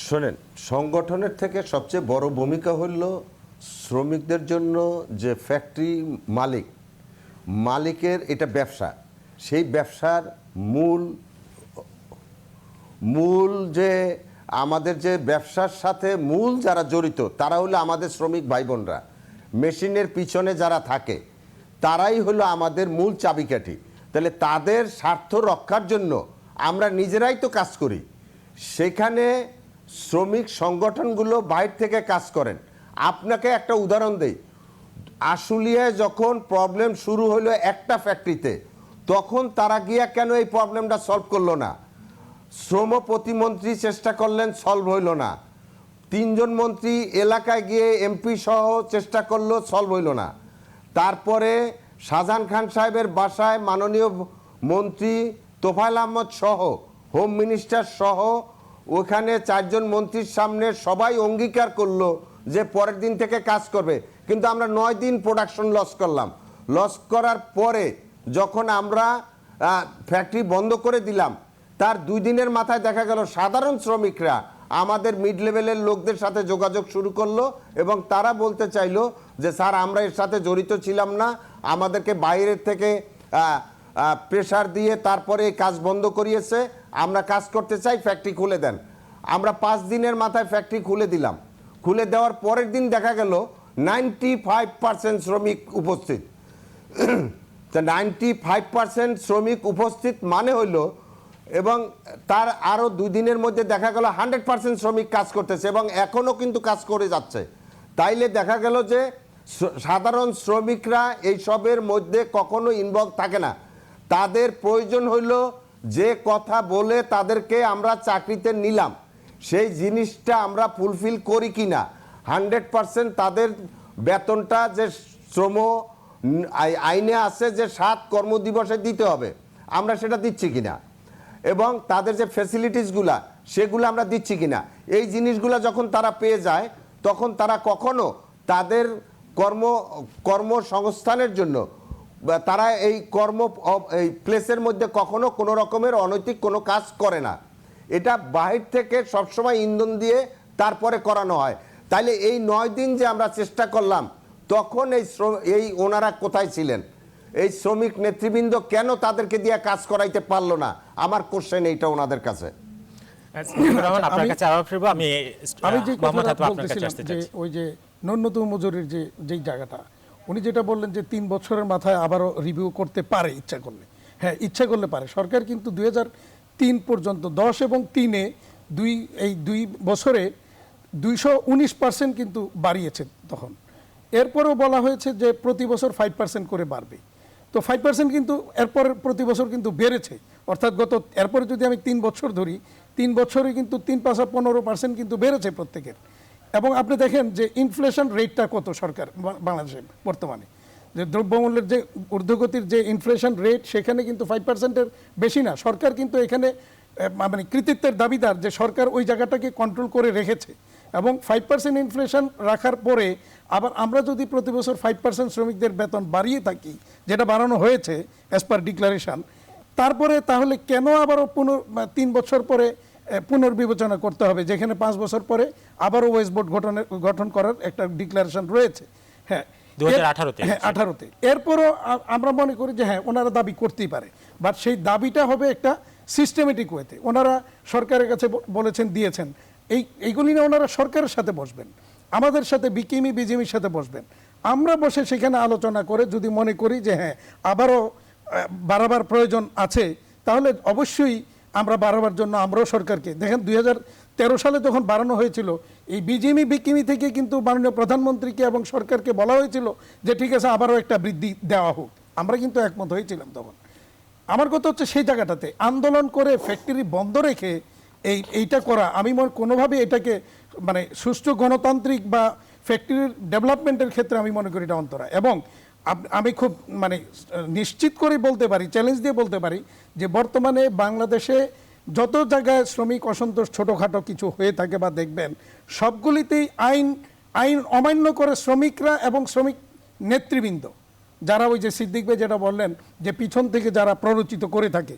শোনেন, সংগঠনের থেকে সবচেয়ে বড় ভূমিকা হল শ্রমিকদের জন্য যে ফ্যাক্টরি মালিকের এটা ব্যবসা, সেই ব্যবসার মূল যে আমাদের যে ব্যবসার সাথে মূল যারা জড়িত তারা হলো আমাদের শ্রমিক ভাই বোনরা। মেশিনের পিছনে যারা থাকে তারাই হলো আমাদের মূল চাবিকাঠি। তাহলে তাদের স্বার্থ রক্ষার জন্য আমরা নিজেরাই তো কাজ করি। সেখানে শ্রমিক সংগঠনগুলো বাইরে থেকে কাজ করেন। আপনাকে একটা উদাহরণ দেই, আশুলিয়ায় যখন প্রবলেম শুরু হলো একটা ফ্যাক্টরিতে, তখন তারা গিয়া কেন এই প্রবলেমটা সলভ করলো না? শ্রম প্রতিমন্ত্রী চেষ্টা করলেন, সলভ হইল না। 3 জন মন্ত্রী এলাকায় গিয়ে এমপি সহ চেষ্টা করলো, সলভ হইল না। তারপরে শাহজাহান খান সাহেবের বাসায় মাননীয় মন্ত্রী তোফায়েল আহমদ সহ, হোম মিনিস্টার সহ, ওখানে 4 জন মন্ত্রীর সামনে সবাই অঙ্গীকার করলো যে পরের দিন থেকে কাজ করবে, কিন্তু আমরা 9 দিন প্রোডাকশন লস করলাম। লস করার পরে যখন আমরা ফ্যাক্টরি বন্ধ করে দিলাম, তার 2 দিনের মাথায় দেখা গেল সাধারণ শ্রমিকরা আমাদের মিড লেভেলের লোকদের সাথে যোগাযোগ শুরু করলো এবং তারা বলতে চাইলো যে স্যার, আমরা এর সাথে জড়িত ছিলাম না, আমাদেরকে বাইরের থেকে প্রেশার দিয়ে তারপরে কাজ বন্ধ করিয়েছে, আমরা কাজ করতে চাই, ফ্যাক্টরি খুলে দেন। আমরা 5 দিনের মাথায় ফ্যাক্টরি খুলে দিলাম। খুলে দেওয়ার পরের দিন দেখা গেল 95% শ্রমিক উপস্থিত। 95% শ্রমিক উপস্থিত মানে হইল, এবং তার আরও 2 দিনের মধ্যে দেখা গেল 100% শ্রমিক কাজ করতেছে এবং এখনও কিন্তু কাজ করে যাচ্ছে। তাইলে দেখা গেল যে সাধারণ শ্রমিকরা এইসবের মধ্যে কখনো ইনভলভ থাকে না। তাদের প্রয়োজন হইল যে কথা বলে তাদেরকে আমরা চাকরিতে নিলাম, সেই জিনিসটা আমরা ফুলফিল করি কি না। 100% তাদের বেতনটা যে শ্রম আইনে আছে যে 7 কর্মদিবসে দিতে হবে, আমরা সেটা দিচ্ছি কিনা, এবং তাদের যে ফ্যাসিলিটিসগুলা সেগুলো আমরা দিচ্ছি কিনা। এই জিনিসগুলা যখন তারা পেয়ে যায়, তখন তারা কখনো তাদের কর্মসংস্থানের জন্য তারা এই এই প্লেসের মধ্যে কখনো কোনো রকমের অনৈতিক কোনো কাজ করে না। এটা বাহির থেকে সবসময় ইন্ধন দিয়ে তারপরে করানো হয়। তাইলে এই 9 দিন যে আমরা চেষ্টা করলাম, তখন এই ওনারা কোথায় ছিলেন? এই শ্রমিক নেতৃবৃন্দ কেন তাদেরকে দিয়ে কাজ করাইতে পারলো না? আমার কোশ্চেন এইটা ওনাদের কাছে। আমি যে কথাটা বলতেছিলাম যে ওই যে ন্যূনতম মজুরির যেই জায়গাটা উনি যেটা বললেন যে 3 বছরের মাথায় আবারও রিভিউ করতে পারে ইচ্ছা করলে। হ্যাঁ, ইচ্ছা করলে পারে। সরকার কিন্তু 2003 পর্যন্ত 10 এবং 3-এ এই 2 বছরে 219% কিন্তু বাড়িয়েছে তখন। এরপরেও বলা হয়েছে যে প্রতি বছর 5% করে বাড়বে। তো 5% কিন্তু এরপরের প্রতি বছর কিন্তু বেড়েছে, অর্থাৎ এরপরে যদি আমি 3 বছর ধরি, 3 বছরে কিন্তু 3-15% কিন্তু বেড়েছে প্রত্যেকের। এবং আপনি দেখেন যে ইনফ্লেশন রেটটা কত সরকার বাংলাদেশে বর্তমানে, যে দ্রব্যমূল্যের যে ঊর্ধ্বগতির যে ইনফ্লেশন রেট, সেখানে কিন্তু 5%-এর বেশি না। সরকার কিন্তু এখানে মানে কৃতিত্বের দাবিদার যে সরকার ওই জায়গাটাকে কন্ট্রোল করে রেখেছে। এবং 5% ইনফ্লেশন রাখার পরে আবার আমরা যদি প্রতি বছর 5% শ্রমিকদের বেতন বাড়িয়ে থাকি, যেটা বাড়ানো হয়েছে অ্যাজ পার ডিক্লারেশন, তারপরে তাহলে কেন আবারও 3 বছর পরে পুনর্বিবেচনা করতে হবে, যেখানে 5 বছর পরে আবারও ওয়েজ বোর্ড গঠন করার একটা ডিক্লারেশন রয়েছে। হ্যাঁ, 2018-তে। হ্যাঁ, 18-তে। এরপরও আমরা মনে করি যে হ্যাঁ, ওনারা দাবি করতেই পারে, বাট সেই দাবিটা হবে একটা সিস্টেমেটিক ওয়েতে। ওনারা সরকারের কাছে বলেছেন, দিয়েছেন, এইগুলি না ওনারা সরকারের সাথে বসবেন, আমাদের সাথে বিজিএমির সাথে বসবেন। আমরা বসে সেখানে আলোচনা করে যদি মনে করি যে হ্যাঁ আবারও বাড়াবার প্রয়োজন আছে, তাহলে অবশ্যই আমরা বাড়াবার জন্য আমরাও সরকারকে, দেখেন 2013 সালে যখন বাড়ানো হয়েছিল, এই বিকিমি থেকে কিন্তু মাননীয় প্রধানমন্ত্রীকে এবং সরকারকে বলা হয়েছিল যে ঠিক আছে আবারও একটা বৃদ্ধি দেওয়া হোক। আমরা কিন্তু একমত হয়েছিলাম তখন। আমার কথা হচ্ছে সেই জায়গাটাতে আন্দোলন করে ফ্যাক্টরি বন্ধ রেখে এইটা করা, আমি কোনোভাবে এটাকে মানে সুষ্ঠু গণতান্ত্রিক বা ফ্যাক্টরির ডেভেলপমেন্টের ক্ষেত্রে আমি মনে করি এটা অন্তরা। এবং আমি খুব মানে নিশ্চিত করে বলতে পারি, চ্যালেঞ্জ দিয়ে বলতে পারি যে বর্তমানে বাংলাদেশে যত জায়গায় শ্রমিক অসন্তোষ ছোটোখাটো কিছু হয়ে থাকে বা দেখবেন, সবগুলিতেই আইন অমান্য করে শ্রমিকরা এবং শ্রমিক নেতৃবৃন্দ, যারা ওই যে সিদ্দিক ভাই যেটা বললেন যে পিছন থেকে যারা প্ররোচিত করে থাকে,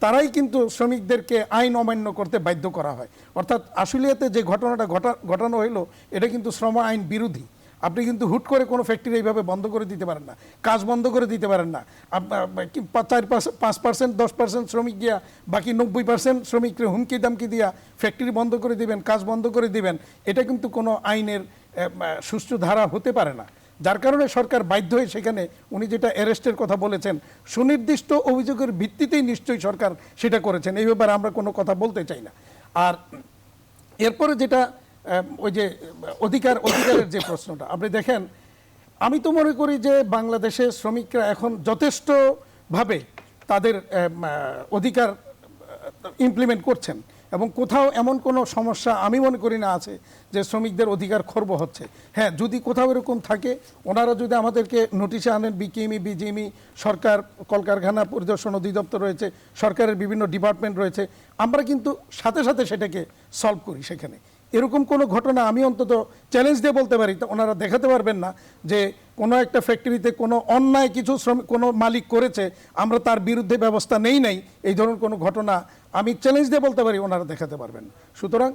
তারাই কিন্তু শ্রমিকদেরকে আইন অমান্য করতে বাধ্য করা হয়। অর্থাৎ আশুলিয়াতে যে ঘটনাটা ঘটানো হইলো, এটা কিন্তু শ্রম আইন বিরোধী। আপনি কিন্তু হুট করে কোনো ফ্যাক্টরি এইভাবে বন্ধ করে দিতে পারেন না, কাজ বন্ধ করে দিতে পারেন না। 5% 10% শ্রমিক গিয়া বাকি 90% শ্রমিককে হুমকি দামকি দিয়া ফ্যাক্টরি বন্ধ করে দিবেন, কাজ বন্ধ করে দিবেন, এটা কিন্তু কোনো আইনের সুষ্ঠু ধারা হতে পারে না। যার কারণে সরকার বাধ্য হয়ে সেখানে উনি যেটা অ্যারেস্টের কথা বলেছেন, সুনির্দিষ্ট অভিযোগের ভিত্তিতেই নিশ্চয়ই সরকার সেটা করেছেন, এই ব্যাপারে আমরা কোনো কথা বলতে চাই না। আর এরপরে যেটা ওই যে অধিকারের যে প্রশ্নটা আপনি দেখেন, আমি তো মনে করি যে বাংলাদেশের শ্রমিকরা এখন যথেষ্টভাবে তাদের অধিকার ইমপ্লিমেন্ট করছেন এবং কোথাও এমন কোনো সমস্যা আমি মনে করি না আছে যে শ্রমিকদের অধিকার খর্ব হচ্ছে। হ্যাঁ, যদি কোথাও এরকম থাকে, ওনারা যদি আমাদেরকে নোটিশে আনেন, বিজিএমই, সরকার, কলকারখানা পরিদর্শন অধিদপ্তর রয়েছে, সরকারের বিভিন্ন ডিপার্টমেন্ট রয়েছে, আমরা কিন্তু সাথে সাথে সেটাকে সলভ করি। সেখানে এরকম কোনো ঘটনা আমি অন্তত চ্যালেঞ্জ দিয়ে বলতে পারি, তো ওনারা দেখাতে পারবেন না যে কোনো একটা ফ্যাক্টরিতে কোনো অন্যায় কিছু কোনো মালিক করেছে, আমরা তার বিরুদ্ধে ব্যবস্থা নেই নাই, এই ধরনের কোনো ঘটনা আমি চ্যালেঞ্জ দিয়ে বলতে পারি, ওনারা দেখাতে পারবেন না। সুতরাং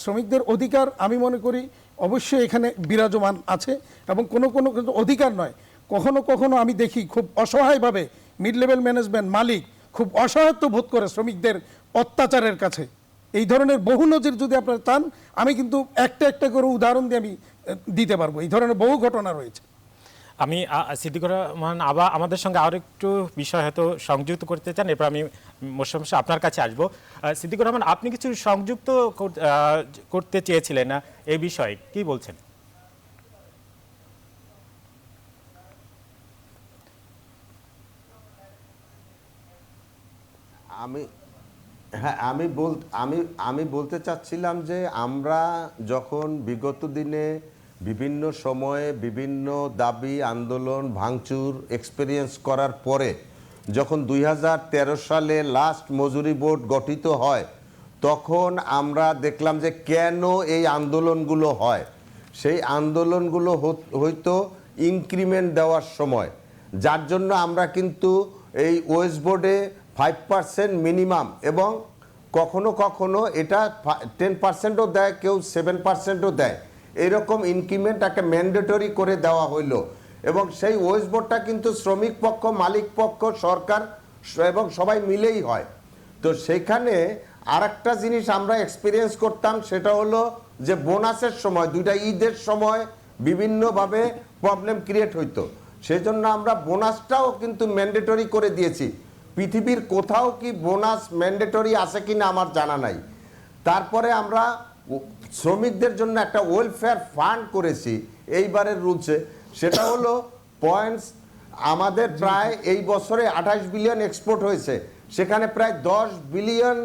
শ্রমিকদের অধিকার আমি মনে করি অবশ্যই এখানে বিরাজমান আছে এবং কোনো কিন্তু অধিকার নয়, কখনো কখনো আমি দেখি খুব অসহায়ভাবে মিড লেভেল ম্যানেজমেন্ট, মালিক খুব অসহায়ত্ব বোধ করে শ্রমিকদের অত্যাচারের কাছে। এই ধরনের বহু নজির যদি আপনারা চান, আমি কিন্তু একটা করে উদাহরণ দিয়ে আমি দিতে পারবো, এই ধরনের বহু ঘটনা রয়েছে। আমি সিদ্দিকুর রহমান আবার আমাদের সঙ্গে আরও একটু বিষয় হয়তো সংযুক্ত করতে চান, এরপর আমি মোশাররফ হোসেন আপনার কাছে আসবো। সিদ্দিকুর রহমান, আপনি কিছু সংযুক্ত করতে চেয়েছিলেন না এই বিষয়ে, কি বলছেন? আমি বলতে চাচ্ছিলাম যে আমরা যখন বিগত দিনে বিভিন্ন সময়ে বিভিন্ন দাবি, আন্দোলন, ভাঙচুর এক্সপেরিয়েন্স করার পরে যখন 2013 সালে লাস্ট মজুরি বোর্ড গঠিত হয়, তখন আমরা দেখলাম যে কেন এই আন্দোলনগুলো হয়। সেই আন্দোলনগুলো হয়তো ইনক্রিমেন্ট দেওয়ার সময়, যার জন্য আমরা কিন্তু এই ওয়েজ বোর্ডে 5% মিনিমাম এবং কখনো কখনো এটা 10%ও দেয়, কেউ 7%ও দেয়, এরকম ইনক্রিমেন্ট একটা ম্যান্ডেটরি করে দেওয়া হইলো। এবং সেই ওয়েজ বোর্ডটা কিন্তু শ্রমিক পক্ষ, মালিক পক্ষ, সরকার এবং সবাই মিলেই হয়। তো সেখানে আরেকটা জিনিস আমরা এক্সপিরিয়েন্স করতাম, সেটা হলো যে বোনাসের সময়, দুইটা ঈদের সময় বিভিন্নভাবে প্রবলেম ক্রিয়েট হইতো। সেই জন্য আমরা বোনাসটাও কিন্তু ম্যান্ডেটরি করে দিয়েছি। পৃথিবীর কোথাও কি বোনাস ম্যান্ডেটরি আছে কিনা আমার জানা নাই। তারপরে আমরা শ্রমিকদের জন্য একটা ওয়েলফেয়ার ফান্ড করেছি এইবারের রুলসে, সেটা হলো পয়েন্টস। আমাদের প্রায় এই বছরে 28 বিলিয়ন এক্সপোর্ট হয়েছে, সেখানে প্রায় $10 বিলিয়ন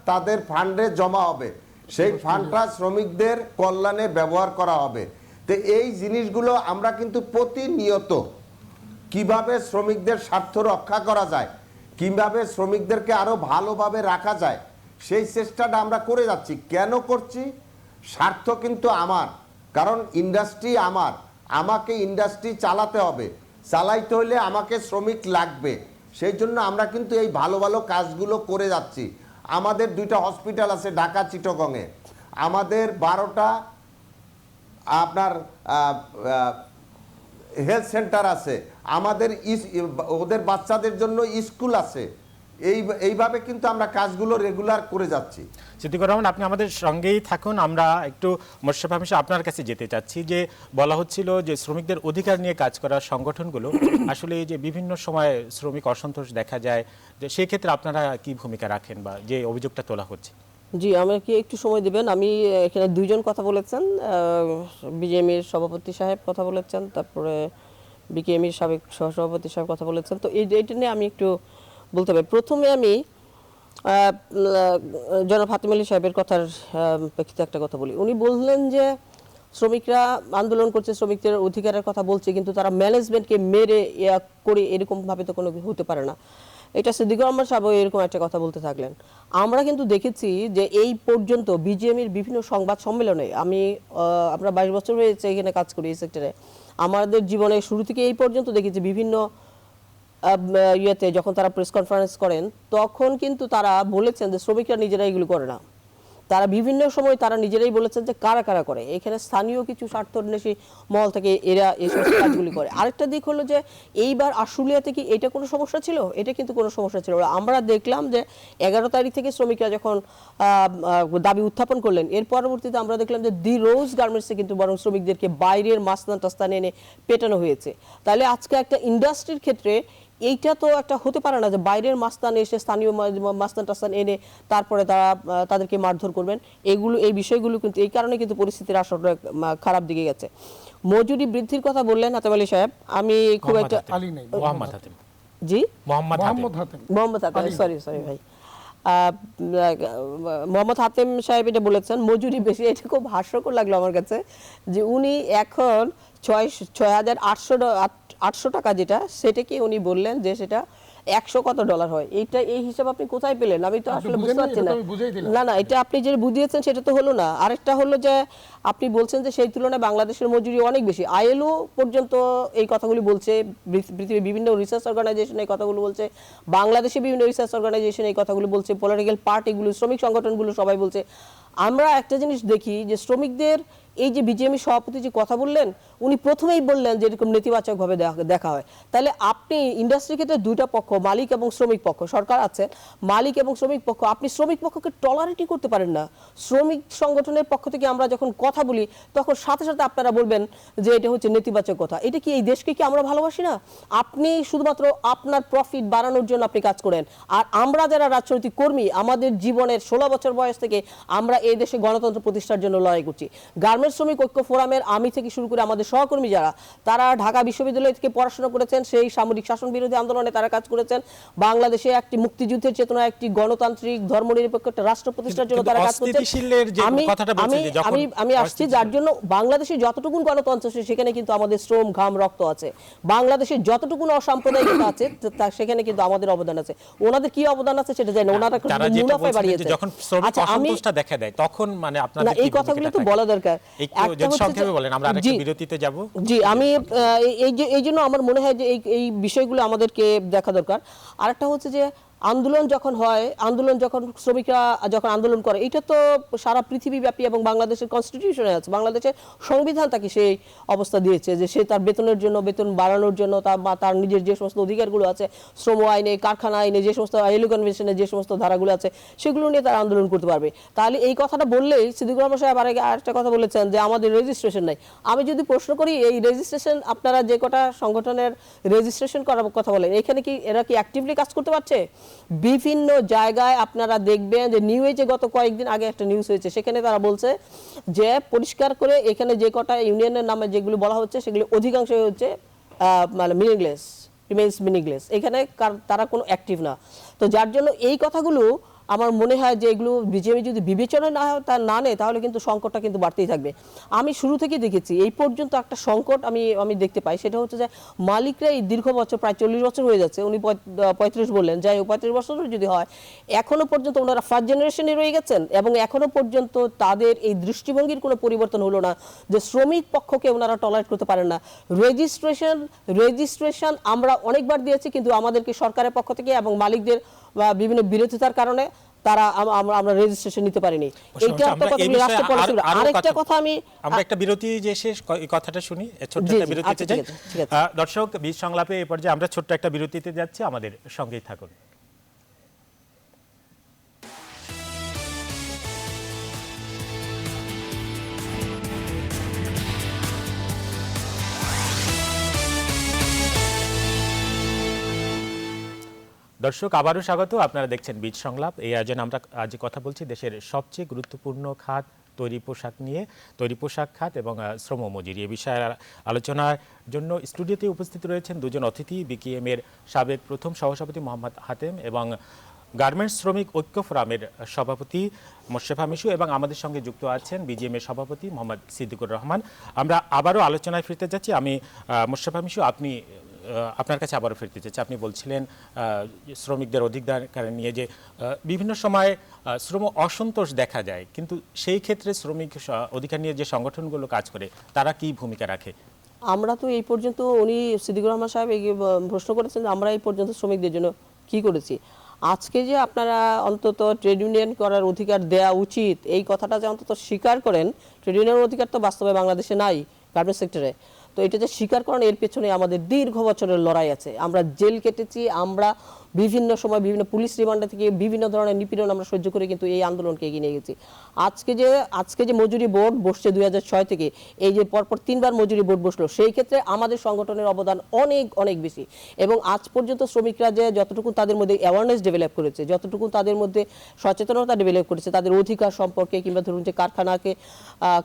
তাদের ফান্ডে জমা হবে। সেই ফান্ডটা শ্রমিকদের কল্যাণে ব্যবহার করা হবে। তো এই জিনিসগুলো আমরা কিন্তু প্রতিনিয়ত কিভাবে শ্রমিকদের স্বার্থ রক্ষা করা যায়, কিভাবে শ্রমিকদেরকে আরো ভালোভাবে রাখা যায়, সেই চেষ্টাটা আমরা করে যাচ্ছি। কেন করছি? স্বার্থ কিন্তু আমার, কারণ ইন্ডাস্ট্রি আমার, আমাকে ইন্ডাস্ট্রি চালাতে হবে, চালাইতে হলে আমাকে শ্রমিক লাগবে। সেই জন্য আমরা কিন্তু এই ভালো ভালো কাজগুলো করে যাচ্ছি। আমাদের 2টা হসপিটাল আছে ঢাকা চিটাগংয়ে, আমাদের 12টা আপনার হেলথ সেন্টার আছে, আমাদের ওদের বাচ্চাদের জন্য স্কুল আছে। এইভাবে কিন্তু আমরা কাজগুলো রেগুলার করে যাচ্ছি। সিদ্দিকুর রহমান, আপনি আমাদের সঙ্গেই থাকুন। আমরা একটু মোশাররফ হোসেন আপনার কাছে যেতে চাচ্ছি, যে বলা হচ্ছিল যে শ্রমিকদের অধিকার নিয়ে কাজ করা সংগঠনগুলো আসলে এই যে বিভিন্ন সময় শ্রমিক অসন্তোষ দেখা যায়, যে সেই ক্ষেত্রে আপনারা কি ভূমিকা রাখেন বা যে অভিযোগটা তোলা হচ্ছে? জি, আমাকে একটু সময় দিবেন। আমি এখানে দুইজন কথা বলেছেন, বিজেএমির সভাপতি সাহেব কথা বলেছেন, তারপরে বিকেএমির সাবেক সহসভাপতি সাহেব কথা বলেছেন। তো এইটা নিয়ে আমি একটু বলতে পারি। প্রথমে আমি জনাব হাতিম আলী সাহেবের কথার প্রেক্ষিতে একটা কথা বলি। উনি বললেন যে শ্রমিকরা আন্দোলন করছে, শ্রমিকদের অধিকারের কথা বলছে, কিন্তু তারা ম্যানেজমেন্টকে মেরে করে এরকমভাবে তো কোনো হতে পারে না। এটা সিদ্দিকুর রহমান সাহেব এরকম একটা কথা বলতে থাকলেন। আমরা কিন্তু দেখেছি যে এই পর্যন্ত বিজেএমির বিভিন্ন সংবাদ সম্মেলনে, আমরা 22 বছর হয়েছে এখানে কাজ করি এই সেক্টরে, আমাদের জীবনের শুরু থেকে এই পর্যন্ত দেখেছি বিভিন্ন যখন তারা প্রেস কনফারেন্স করেন তখন কিন্তু তারা বলেছেন যে শ্রমিকরা নিজেরা এগুলো করে না। তারা বিভিন্ন সময় তারা নিজেরাই বলেছেন যে কারা কারা করে, এখানে স্থানীয় কিছু স্বার্থান্বেষী মহল থেকে এরা এই সমস্ত কাজগুলি করে। আরেকটা দিক হলো যে এইবার আশুলিয়াতে কি এটা কোনো সমস্যা ছিল? এটা কিন্তু কোনো সমস্যা ছিল না। আমরা দেখলাম যে 11 তারিখ থেকে শ্রমিকরা যখন দাবি উত্থাপন করলেন, এর পরবর্তীতে আমরা দেখলাম যে দি রোজ গার্মেন্টসে কিন্তু বরং শ্রমিকদেরকে বাইরের মাস্তান টাস্তান এনে পেটানো হয়েছে। তাহলে আজকে একটা ইন্ডাস্ট্রির ক্ষেত্রে এইটা তো একটা হতে পারে না যে বাইরের মাস্তান এসে স্থানীয় মাস্তান টাস্তান এনে তারপরে তাদেরকে মারধর করবেন। এই বিষয়গুলো কিন্তু এই কারণে কিন্তু পরিস্থিতির আসলে খারাপ দিকে গেছে। মজুরি বৃদ্ধির কথা বললেন হাতেম আলী সাহেব, আমি খুব একটা মোহাম্মদ হাতেম, জি মোহাম্মদ হাতেম, সরি ভাই, মোহাম্মদ হাতেম সাহেব এটা বলেছেন মজুরি বেশি। এটা খুব হাস্যকর লাগলো আমার কাছে যে উনি এখন 6,800 টাকা যেটা, সেটাকে উনি বললেন যে সেটা 100 কত ডলার হয়। এই হিসাব আপনি কোথায় পেলেন? আমি তো আসলে বুঝতে পারছি না। না, এটা আপনি যে বুঝিয়েছেন সেটা তো হলো না। আরেকটা হলো যে আপনি বলছেন যে সেই তুলনায় বাংলাদেশের মজুরি অনেক বেশি। আইএলও পর্যন্ত এই কথাগুলি বলছে, পৃথিবীর বিভিন্ন রিসার্চ অর্গানাইজেশন এই কথাগুলো বলছে, বাংলাদেশে বিভিন্ন রিসার্চ অর্গানাইজেশন এই কথাগুলো বলছে, পলিটিক্যাল পার্টিগুলো, শ্রমিক সংগঠনগুলো সবাই বলছে। আমরা একটা জিনিস দেখি যে শ্রমিকদের এই যে বিজেএমি সভাপতি যে কথা বললেন, উনি প্রথমেই বললেন যে এরকম নেতিবাচকভাবে দেখা হয়। তাহলে আপনি ইন্ডাস্ট্রির ক্ষেত্রে 2টা পক্ষ, মালিক এবং শ্রমিক পক্ষ, সরকার আছে, মালিক এবং শ্রমিক পক্ষ, আপনি শ্রমিক পক্ষকে টলারেটই করতে পারেন না। শ্রমিক সংগঠনের পক্ষ থেকে আমরা যখন কথা বলি তখন সাথে সাথে আপনারা বলবেন যে এটা হচ্ছে নেতিবাচক কথা। এটা কি এই দেশকে কি আমরা ভালোবাসি না? আপনি শুধুমাত্র আপনার প্রফিট বাড়ানোর জন্য আপনি কাজ করেন, আর আমরা যারা রাজনৈতিক কর্মী, আমাদের জীবনের 16 বছর বয়স থেকে আমরা এই দেশে গণতন্ত্র প্রতিষ্ঠার জন্য লড়াই করছি। গার্মেন্টস শ্রমিক ঐক্য ফোরামের আমি থেকে শুরু করে আমাদের সহকর্মী যারা, তারা ঢাকা বিশ্ববিদ্যালয় থেকে পড়াশোনা করেছেন, সেই সামরিক শাসন বিরোধী আন্দোলনে তারা কাজ করেছেন, বাংলাদেশে একটি মুক্তিযুদ্ধের চেতনা, একটি গণতান্ত্রিক ধর্মনিরপেক্ষ একটা রাষ্ট্র প্রতিষ্ঠার জন্য তারা কাজ করছেন। আমি আসছি যার জন্য বাংলাদেশে যতটুকুন গণতন্ত্র আছে সেখানে কিন্তু আমাদের শ্রম, ঘাম, রক্ত আছে। বাংলাদেশে যতটুকুন অসাম্প্রদায়িকতা আছে সেখানে কিন্তু আমাদের অবদান আছে। ওনাদের কি অবদান আছে সেটা জানি না, ওনারা মুনাফা বাড়িয়েছে। যখন শ্রমিক অসন্তোষটা দেখা দেয় তখন মানে আপনাদের এই কথাগুলো তো বলা দরকার। জি, আমি এই জন্য আমার মনে হয় যে এই বিষয়গুলো আমাদেরকে দেখা দরকার। আরেকটা হচ্ছে যে আন্দোলন যখন হয়, যখন শ্রমিকরা যখন আন্দোলন করে, এটা তো সারা পৃথিবীব্যাপী এবং বাংলাদেশের কনস্টিটিউশনে আছে, বাংলাদেশের সংবিধান তাকে সেই অবস্থা দিয়েছে যে সে তার বেতনের জন্য, বেতন বাড়ানোর জন্য তার নিজের যে সমস্ত অধিকারগুলো আছে, শ্রম আইনে, কারখানা আইনে, যে সমস্ত আইএলও কনভেনশনে যে সমস্ত ধারাগুলো আছে, সেগুলো নিয়ে তারা আন্দোলন করতে পারবে। তাহলে এই কথাটা বললেই সিদ্দিকুর রহমান সাহেব আরেকটা কথা বলেছেন যে আমাদের রেজিস্ট্রেশন নাই। আমি যদি প্রশ্ন করি, এই রেজিস্ট্রেশন আপনারা যে কটা সংগঠনের রেজিস্ট্রেশন করার কথা বলেন, এখানে কি এরা কি অ্যাক্টিভলি কাজ করতে পারছে? বিভিন্ন জায়গায় আপনারা দেখবেন যে নিউজে গত কয়েকদিন আগে একটা নিউজ হয়েছে, সেখানে তারা বলছে যে পরিষ্কার করে এখানে যে কটা ইউনিয়নের নামে যেগুলো বলা হচ্ছে সেগুলো অধিকাংশই হচ্ছে মানে মিনিংলেস, রিমেইনস মিনিংলেস। এখানে তারা কোনো অ্যাক্টিভ না। তো যার জন্য এই কথাগুলো আমার মনে হয় যে এগুলো বিজেপি যদি বিবেচনা না নেয় তাহলে কিন্তু সংকটটা কিন্তু বাড়তেই থাকবে। আমি শুরু থেকেই দেখেছি এই পর্যন্ত একটা সংকট আমি দেখতে পাই, সেটা হচ্ছে যে মালিকরা এই দীর্ঘ বছর, প্রায় 40 বছর হয়ে যাচ্ছে, উনি 35 বললেন, যাই হোক 35 বছর যদি হয়, এখনো পর্যন্ত ওনারা ফার্স্ট জেনারেশনে রয়ে গেছেন এবং এখনো পর্যন্ত তাদের এই দৃষ্টিভঙ্গির কোনো পরিবর্তন হলো না যে শ্রমিক পক্ষকে ওনারা টলারেট করতে পারেন না। রেজিস্ট্রেশন আমরা অনেকবার দিয়েছি, কিন্তু আমাদেরকে সরকারের পক্ষ থেকে এবং মালিকদের বিভিন্ন বিরোধিতার কারণে তারা আমরা রেজিস্ট্রেশন নিতে পারিনি। এইটা একটা কথা বলি, রাষ্ট্র পলিসি। আরেকটা কথা আমরা একটা বিরতি যে শেষ এই কথাটা শুনি, ছোট্ট একটা বিরতিতে যাই। দর্শক, বীজ সংলাপে এই পর্যায়ে আমরা ছোট্ট একটা বিরতিতে যাচ্ছি, আমাদের সঙ্গেই থাকুন। দর্শক, আবারও স্বাগত। আপনারা দেখছেন বীজ সংলাপ। এই আয়োজনে আমরা আজ কথা বলছি দেশের সবচেয়ে গুরুত্বপূর্ণ খাত তৈরি পোশাক নিয়ে, তৈরি পোশাক খাত এবং শ্রম মজুরি। এই বিষয়ে আলোচনার জন্য স্টুডিওতে উপস্থিত রয়েছেন দুজন অতিথি, বিকেএম এর সাবেক প্রথম সহসভাপতি মোহাম্মদ হাতেম এবং গার্মেন্টস শ্রমিক ঐক্য ফোরামের সভাপতি মোশাররফা মিশু, এবং আমাদের সঙ্গে যুক্ত আছেন বিজিএম এর সভাপতি মোহাম্মদ সিদ্দিকুর রহমান। আমরা আবারও আলোচনায় ফিরতে যাচ্ছি। আমি মোশাররফা মিশু, আপনার কাছে আবারও ফিরতে চাচ্ছি। আপনি বলছিলেন শ্রমিকদের অধিকার নিয়ে যে বিভিন্ন সময় শ্রম অসন্তোষ দেখা যায়, কিন্তু সেই ক্ষেত্রে শ্রমিক অধিকার নিয়ে যে সংগঠনগুলো কাজ করে তারা কি ভূমিকা রাখে? আমরা তো এই পর্যন্ত, উনি সিদ্দিকুর রহমান সাহেব প্রশ্ন করেছেন যে আমরা এই পর্যন্ত শ্রমিকদের জন্য কি করেছি। আজকে যে আপনারা অন্তত ট্রেড ইউনিয়ন করার অধিকার দেওয়া উচিত, এই কথাটা যে অন্তত স্বীকার করেন। ট্রেড ইউনিয়নের অধিকার তো বাস্তবে বাংলাদেশে নাই গার্মেন্টস সেক্টরে, তো এটা যে স্বীকার করেন, এর পেছনে আমাদের দীর্ঘ বছরের লড়াই আছে। আমরা জেল কেটেছি, আমরা বিভিন্ন সময় বিভিন্ন পুলিশ রিমান্ডে থেকে বিভিন্ন ধরনের নিপীড়ন আমরা সহ্য করে কিন্তু এই আন্দোলনকে এগিয়ে নিয়ে গেছি। আজকে যে মজুরি বোর্ড বসছে 2006 থেকে, এই যে পরপর 3বার মজুরি বোর্ড বসলো, সেই ক্ষেত্রে আমাদের সংগঠনের অবদান অনেক অনেক বেশি। এবং আজ পর্যন্ত শ্রমিকরা যে যতটুকু তাদের মধ্যে অ্যাওয়ারনেস ডেভেলপ করেছে, যতটুকু তাদের মধ্যে সচেতনতা ডেভেলপ করেছে তাদের অধিকার সম্পর্কে, কিংবা ধরুন যে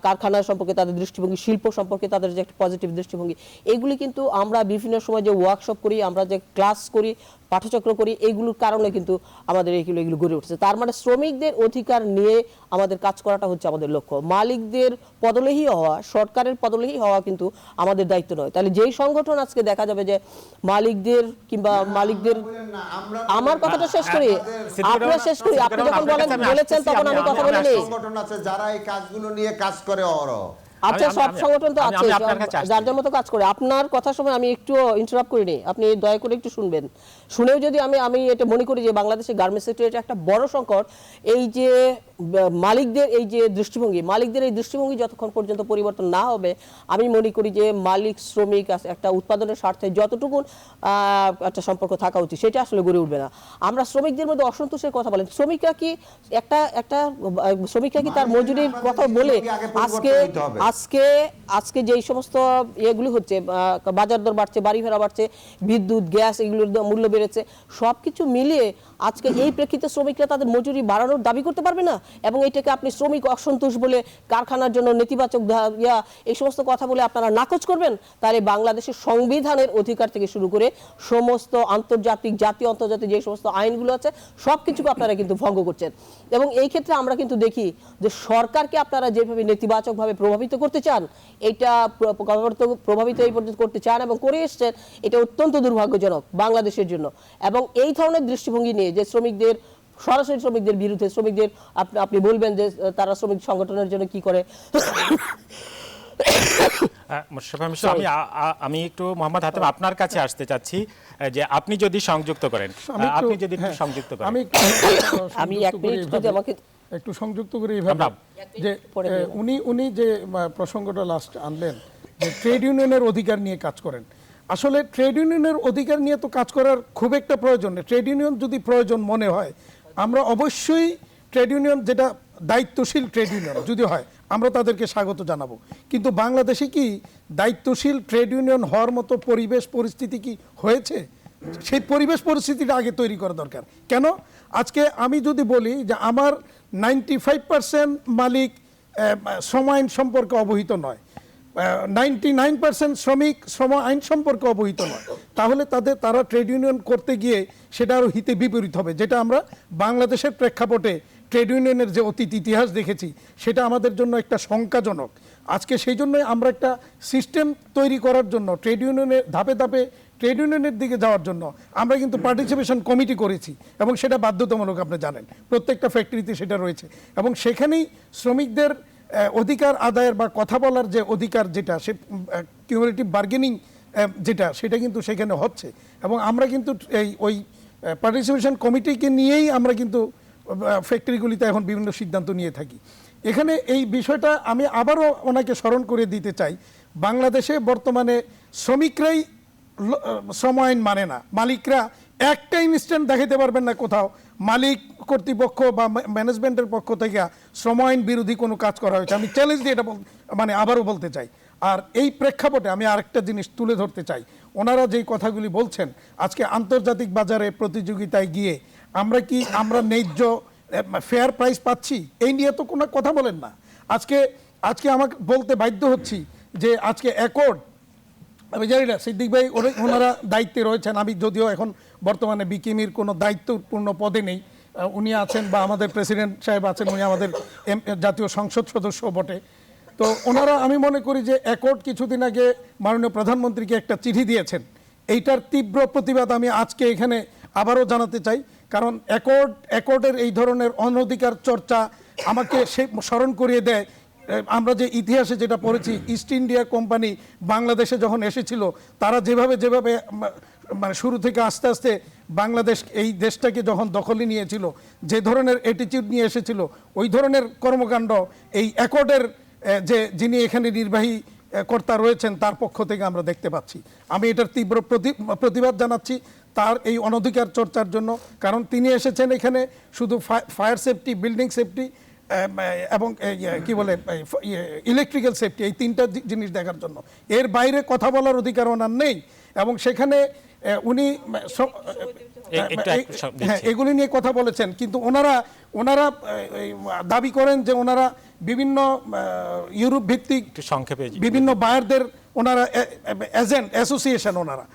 কারখানা সম্পর্কে তাদের দৃষ্টিভঙ্গি, শিল্প সম্পর্কে তাদের যে একটা পজিটিভ দৃষ্টিভঙ্গি, এগুলি কিন্তু আমরা বিভিন্ন সময় যে ওয়ার্কশপ করি, আমরা যে ক্লাস করি, পাঠচক্র করি, এইগুলোর কারণে কিন্তু আমাদের এগুলো গড়ে উঠছে। তার মানে শ্রমিকদের অধিকার নিয়ে আমাদের কাজ করাটা হচ্ছে আমাদের লক্ষ্য। মালিকদের পদলেহী হওয়া, সরকারের পদলেহী হওয়া কিন্তু আমাদের দায়িত্ব নয়। তাহলে যেই সংগঠন আজকে দেখা যাবে যে মালিকদের আমার কথাটা শেষ করি, আপনারা শেষ করি, আপনি যখন বলেছেন তখন আমি কথা বলিনি। সংগঠন আছে যারা এই কাজগুলো নিয়ে কাজ করে অহরহ। আচ্ছা, সব সংগঠন তো আছে, যার যার মতো কাজ করে। আপনার কথার সময় আমি একটু ইন্টারাপ্ট করিনি, আপনি দয়া করে একটু শুনবেন। শুনেও যদি আমি এটা মনে করি যে বাংলাদেশের গার্মেন্টস সেক্টরে এটা একটা বড় সংকট, এই যে মালিকদের এই যে দৃষ্টিভঙ্গি, মালিকদের এই দৃষ্টিভঙ্গি যতক্ষণ পর্যন্ত পরিবর্তন না হবে, আমি মনে করি যে মালিক শ্রমিক একটা উৎপাদনের স্বার্থে যতটুকু একটা সম্পর্ক থাকা উচিত সেটা আসলে গড়ে উঠবে না। আমরা শ্রমিকদের মধ্যে অসন্তোষের কথা বলেন, শ্রমিকরা কি তার মজুরির কথা বলে আজকে যেই সমস্ত ইয়েগুলি হচ্ছে, বাজার দর বাড়ছে, বাড়ি ভাড়া বাড়ছে, বিদ্যুৎ, গ্যাস, এগুলোর মূল্য বেড়েছে, সবকিছু মিলিয়ে আজকে এই প্রেক্ষিতে শ্রমিকরা তাদের মজুরি বাড়ানোর দাবি করতে পারবে না। এবং এটাকে আপনি শ্রমিক অসন্তোষ বলে, কারখানার জন্য নেতিবাচক এই সমস্ত কথা বলে আপনারা নাকচ করবেন, তাহলে বাংলাদেশের সংবিধানের অধিকার থেকে শুরু করে সমস্ত আন্তর্জাতিক, জাতীয় আন্তর্জাতিক যে সমস্ত আইনগুলো আছে সবকিছুকে আপনারা কিন্তু ভঙ্গ করছেন। এবং এই ক্ষেত্রে আমরা কিন্তু দেখি যে সরকারকে আপনারা যেভাবে নেতিবাচকভাবে প্রভাবিত করতে চান, এটা প্রভাবিত এই পর্যন্ত করতে চান এবং করে এসছেন, এটা অত্যন্ত দুর্ভাগ্যজনক বাংলাদেশের জন্য। এবং এই ধরনের দৃষ্টিভঙ্গি নিয়ে যে শ্রমিকদের, সরাসরি শ্রমিকদের বিরুদ্ধে, শ্রমিকদের আপনি বলবেন যে তারা শ্রমিক সংগঠনের জন্য কি করে, মোশাররফ হোসেন, আমি একটু মোহাম্মদ হাতেম আপনার কাছে আসতে চাচ্ছি, যে আপনি যদি সংযুক্ত করেন, আপনি যদি একটু সংযুক্ত করেন। আমি আমি এক মিনিট যদি আমাকে একটু সংযুক্ত করে এইভাবে যে উনি যে প্রসঙ্গটা লাস্ট আনলেন যে ট্রেড ইউনিয়নের অধিকার নিয়ে কাজ করেন, আসলে ট্রেড ইউনিয়নের অধিকার নিয়ে তো কাজ করার খুব একটা প্রয়োজন নেই। ট্রেড ইউনিয়ন যদি প্রয়োজন মনে হয়, আমরা অবশ্যই ট্রেড ইউনিয়ন যেটা দায়িত্বশীল ট্রেড ইউনিয়ন যদি হয় আমরা তাদেরকে স্বাগত জানাবো। কিন্তু বাংলাদেশে কি দায়িত্বশীল ট্রেড ইউনিয়ন হওয়ার মতো পরিবেশ পরিস্থিতি কি হয়েছে? সেই পরিবেশ পরিস্থিতিটা আগে তৈরি করা দরকার। কেন? আজকে আমি যদি বলি যে আমার 95% মালিক শ্রম আইন সম্পর্কে অবহিত নয়, 99% শ্রমিক শ্রম আইন সম্পর্কে অবহিত নয়, তাহলে তারা ট্রেড ইউনিয়ন করতে গিয়ে সেটা আরও হিতে বিপরীত হবে। যেটা আমরা বাংলাদেশের প্রেক্ষাপটে ট্রেড ইউনিয়নের যে অতীত ইতিহাস দেখেছি সেটা আমাদের জন্য একটা শঙ্কাজনক। আজকে সেই জন্যই আমরা একটা সিস্টেম তৈরি করার জন্য ট্রেড ইউনিয়নের ধাপে ধাপে ট্রেড ইউনিয়নের দিকে যাওয়ার জন্য আমরা কিন্তু পার্টিসিপেশন কমিটি করেছি এবং সেটা বাধ্যতামূলক, আপনি জানেন প্রত্যেকটা ফ্যাক্টরিতে সেটা রয়েছে এবং সেখানেই শ্রমিকদের অধিকার আদায়ের বা কথা বলার যে অধিকার, যেটা সে কিউমুলেটিভ বার্গেনিং যেটা, সেটা কিন্তু সেখানে হচ্ছে এবং আমরা কিন্তু ওই পার্টিসিপেশন কমিটিকে নিয়েই আমরা কিন্তু ফ্যাক্টরিগুলিতে এখন বিভিন্ন সিদ্ধান্ত নিয়ে থাকি। এখানে এই বিষয়টা আমি আবারও ওনাকে স্মরণ করে দিতে চাই, বাংলাদেশে বর্তমানে শ্রমিকরাই শ্রম আইন মানে না, মালিকরা একটা ইনস্ট্যান্ট দেখাতে পারবেন না কোথাও মালিক কর্তৃপক্ষ বা ম্যানেজমেন্টের পক্ষ থেকে শ্রম আইন বিরোধী কোনো কাজ করা হয়েছে। আমি চ্যালেঞ্জ দিয়ে এটা আবারও বলতে চাই। আর এই প্রেক্ষাপটে আমি আরেকটা জিনিস তুলে ধরতে চাই, ওনারা যেই কথাগুলি বলছেন আজকে আন্তর্জাতিক বাজারে প্রতিযোগিতায় গিয়ে আমরা ন্যায্য ফেয়ার প্রাইস পাচ্ছি, এই নিয়ে তো কোনো কথা বলেন না। আজকে আমাকে বলতে বাধ্য হচ্ছি যে আজকে অ্যাকর্ড, আমি জানি না সিদ্দিক ভাই ওনারা দায়িত্বে রয়েছেন, আমি যদিও এখন বর্তমানে বিকিমির কোনো দায়িত্বপূর্ণ পদে নেই, উনি আছেন বা আমাদের প্রেসিডেন্ট সাহেব আছেন, উনি আমাদের জাতীয় সংসদ সদস্য বটে। তো ওনারা, আমি মনে করি যে অ্যাকর্ড কিছুদিন আগে মাননীয় প্রধানমন্ত্রীকে একটা চিঠি দিয়েছেন, এইটার তীব্র প্রতিবাদ আমি আজকে এখানে আবারও জানাতে চাই। কারণ অ্যাকর্ডের এই ধরনের অনধিকার চর্চা আমাকে সে স্মরণ করিয়ে দেয় আমরা যে ইতিহাসে যেটা পড়েছি, ইস্ট ইন্ডিয়া কোম্পানি বাংলাদেশে যখন এসেছিল, তারা যেভাবে মানে শুরু থেকে আস্তে আস্তে বাংলাদেশ এই দেশটাকে যখন দখলে নিয়েছিল, যে ধরনের অ্যাটিটিউড নিয়ে এসেছিল, ওই ধরনের কর্মকাণ্ড এই অ্যাকর্ডের যিনি এখানে নির্বাহী কর্তা রয়েছেন তার পক্ষ থেকে আমরা দেখতে পাচ্ছি। আমি এটার তীব্র প্রতিবাদ জানাচ্ছি তার এই অনধিকার চর্চার জন্য। কারণ তিনি এসেছেন এখানে শুধু ফায়ার সেফটি, বিল্ডিং সেফটি এবং কি বলে ইলেকট্রিক্যাল সেফটি, এই তিনটা জিনিস দেখার জন্য। এর বাইরে কথা বলার অধিকার ওনার নেই এবং সেখানে উনি এগুলি নিয়ে কথা বলেছেন। কিন্তু ওনারা দাবি করেন যে ওনারা বিভিন্ন ইউরোপ ভিত্তিক সংক্ষেপে বিভিন্ন বায়ারদের ওনারা এজেন্ট অ্যাসোসিয়েশন ওনারা।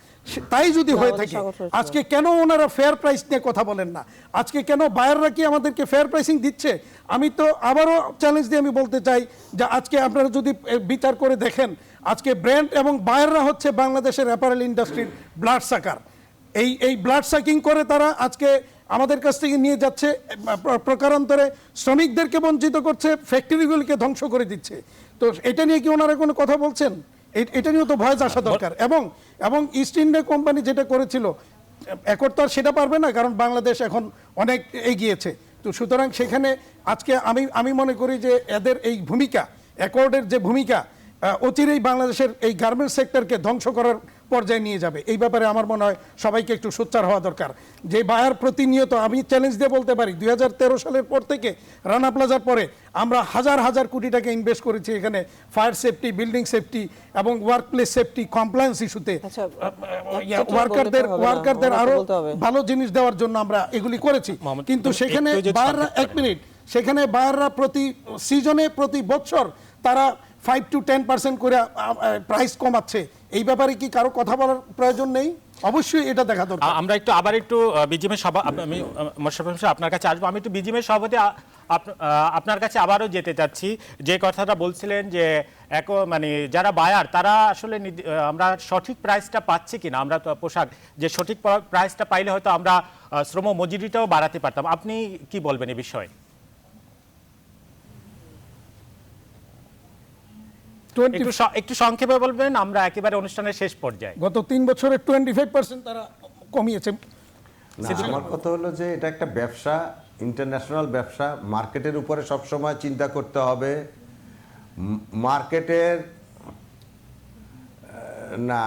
তাই যদি হয়ে থাকে আজকে কেন ওনারা ফেয়ার প্রাইস নিয়ে কথা বলেন না? আজকে কেন বায়াররা কি আমাদেরকে ফেয়ার প্রাইসিং দিচ্ছে? আমি তো আবারও চ্যালেঞ্জ দিয়ে আমি বলতে চাই যে আজকে আপনারা যদি বিচার করে দেখেন, আজকে ব্র্যান্ড এবং বায়াররা হচ্ছে বাংলাদেশের অ্যাপারেল ইন্ডাস্ট্রির ব্লাড সাকার। এই ব্লাড সাকিং করে তারা আজকে আমাদের কাছ থেকে নিয়ে যাচ্ছে, প্রকারান্তরে শ্রমিকদেরকে বঞ্চিত করছে, ফ্যাক্টরিগুলিকে ধ্বংস করে দিচ্ছে। তো এটা নিয়ে কি ওনারা কোনো কথা বলছেন? এটা নিয়েও তো ভয়েস আসা দরকার। এবং ইস্ট ইন্ডিয়া কোম্পানি যেটা করেছিল, অ্যাকর্ড তো আর সেটা পারবে না, কারণ বাংলাদেশ এখন অনেক এগিয়েছে। তো সুতরাং সেখানে আজকে আমি মনে করি যে এদের এই ভূমিকা, অ্যাকর্ডের যে ভূমিকা, অচিরেই বাংলাদেশের এই গার্মেন্টস সেক্টরকে ধ্বংস করার পর্যায়ে নিয়ে যাবে। এই ব্যাপারে আমার মনে হয় সবাইকে একটু সোচ্চার হওয়া দরকার। যে বায়ার প্রতিনিয়ত, আমি চ্যালেঞ্জ দিয়ে বলতে পারি, 2013 সালের পর থেকে রানা প্লাজার পরে আমরা হাজার হাজার কোটি টাকা ইনভেস্ট করেছি এখানে ফায়ার সেফটি, বিল্ডিং সেফটি এবং ওয়ার্ক প্লেস সেফটি, কমপ্লায়েন্স ইস্যুতে ওয়ার্কারদের আরো ভালো জিনিস দেওয়ার জন্য আমরা এগুলি করেছি। কিন্তু সেখানে বায়াররা, এক মিনিট, সেখানে বায়াররা প্রতি সিজনে, প্রতি বছর তারা 5 to 10% করে প্রাইস কমাচ্ছে। এই ব্যাপারে কি কারো কথা বলার প্রয়োজন নেই? অবশ্যই এটা দেখা দরকার। আমরা আবার একটু বিজিএমের সভা, আমি মোশাররফ হোসেন আপনার কাছে আসবো। আমি একটু বিজিএমের সভাপতি আপনার কাছে আবারও যেতে চাচ্ছি। যে কথাটা বলছিলেন যে মানে যারা বায়ার তারা আসলে আমরা সঠিক প্রাইসটা পাচ্ছি কিনা, আমরা তো পোশাক যে সঠিক প্রাইসটা পাইলে হয়তো আমরা শ্রম মজুরিটাও বাড়াতে পারতাম। আপনি কি বলবেন এই বিষয়ে? একটু সংক্ষেপে বলবেন, আমরা একেবারে অনুষ্ঠানের শেষ পর্যায়ে। গত 3 বছরে 25% তারা কমিয়েছে। না, আমার কথা হলো যে এটা একটা ব্যবসা, ইন্টারন্যাশনাল ব্যবসা, মার্কেটের উপরে সবসময় চিন্তা করতে হবে। মার্কেটের না,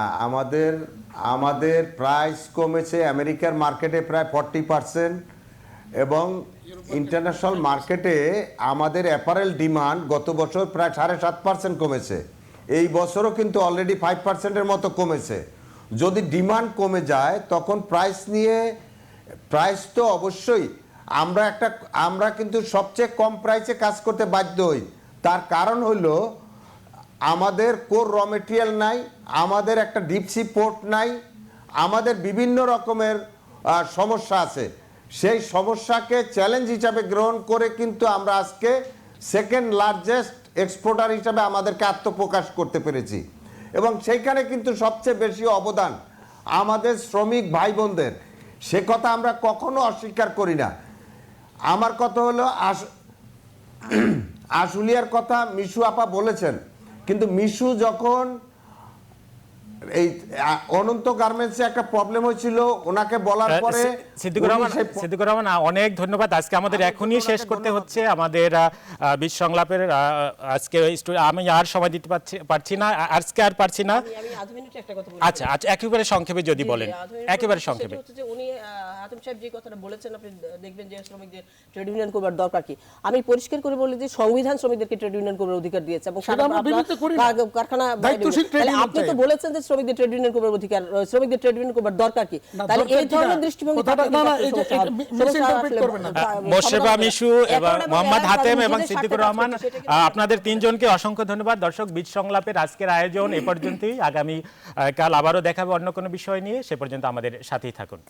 আমাদের প্রাইস কমেছে আমেরিকার মার্কেটে প্রায় 40%, এবং ইন্টারন্যাশনাল মার্কেটে আমাদের অ্যাপারেল ডিমান্ড গত বছর প্রায় 7.5% কমেছে। এই বছরও কিন্তু অলরেডি 5%-এর মতো কমেছে। যদি ডিমান্ড কমে যায় তখন প্রাইস তো অবশ্যই আমরা কিন্তু সবচেয়ে কম প্রাইসে কাজ করতে বাধ্য হই। তার কারণ হলো আমাদের কোর র মেটেরিয়াল নাই, আমাদের একটা ডিপ সি পোর্ট নাই, আমাদের বিভিন্ন রকমের সমস্যা আছে। সেই সমস্যাকে চ্যালেঞ্জ হিসাবে গ্রহণ করে কিন্তু আমরা আজকে সেকেন্ড লার্জেস্ট এক্সপোর্টার হিসাবে আমাদেরকে আত্মপ্রকাশ করতে পেরেছি, এবং সেইখানে কিন্তু সবচেয়ে বেশি অবদান আমাদের শ্রমিক ভাই বোনদের। সে কথা আমরা কখনো অস্বীকার করি না। আমার কথা হলো আশুলিয়ার কথা মিশু আপা বলেছেন, কিন্তু মিশু যখন এই অনন্ত গার্মেন্টসে একটা প্রবলেম হয়েছিল, ওনাকে বলার পরে সিদ্দিকুর রহমান অনেক ধন্যবাদ। আজকে আমাদের এখনই শেষ করতে হচ্ছে আমাদের বীজ সংলাপের আজকে আমি আর সময় দিতে পারছি না, আজকে আর পারছি না। আমি আধ মিনিটে একটা কথা বলি। আচ্ছা, একেবারে সংক্ষেপে যদি বলেন, একেবারে সংক্ষেপে। উনি হাতেম সাহেব যে কথাটা বলেছেন, আপনি দেখবেন যে শ্রমিকদের ট্রেড ইউনিয়ন করবার দরকার কি। আমি পরিষ্কার করে বলি যে সংবিধান শ্রমিকদেরকে ট্রেড ইউনিয়ন করার অধিকার দিয়েছে, এবং কারখানা আপনি তো বলেছেন যে শ্রমিকদের ট্রেড ইউনিয়ন করবার অধিকার, শ্রমিকদের ট্রেড ইউনিয়ন করবার দরকার কি। তাহলে এই ধরনের দৃষ্টিভঙ্গি মোশরেফা মিশু এবং মোহাম্মদ হাতেম এবং সিদ্দিকুর রহমান, আপনাদের তিনজনকে অসংখ্য ধন্যবাদ। দর্শক, বীজ সংলাপের আজকের আয়োজন এ পর্যন্তই। আগামী কাল আবারও দেখাবে অন্য কোনো বিষয় নিয়ে। সে পর্যন্ত আমাদের সাথেই থাকুন।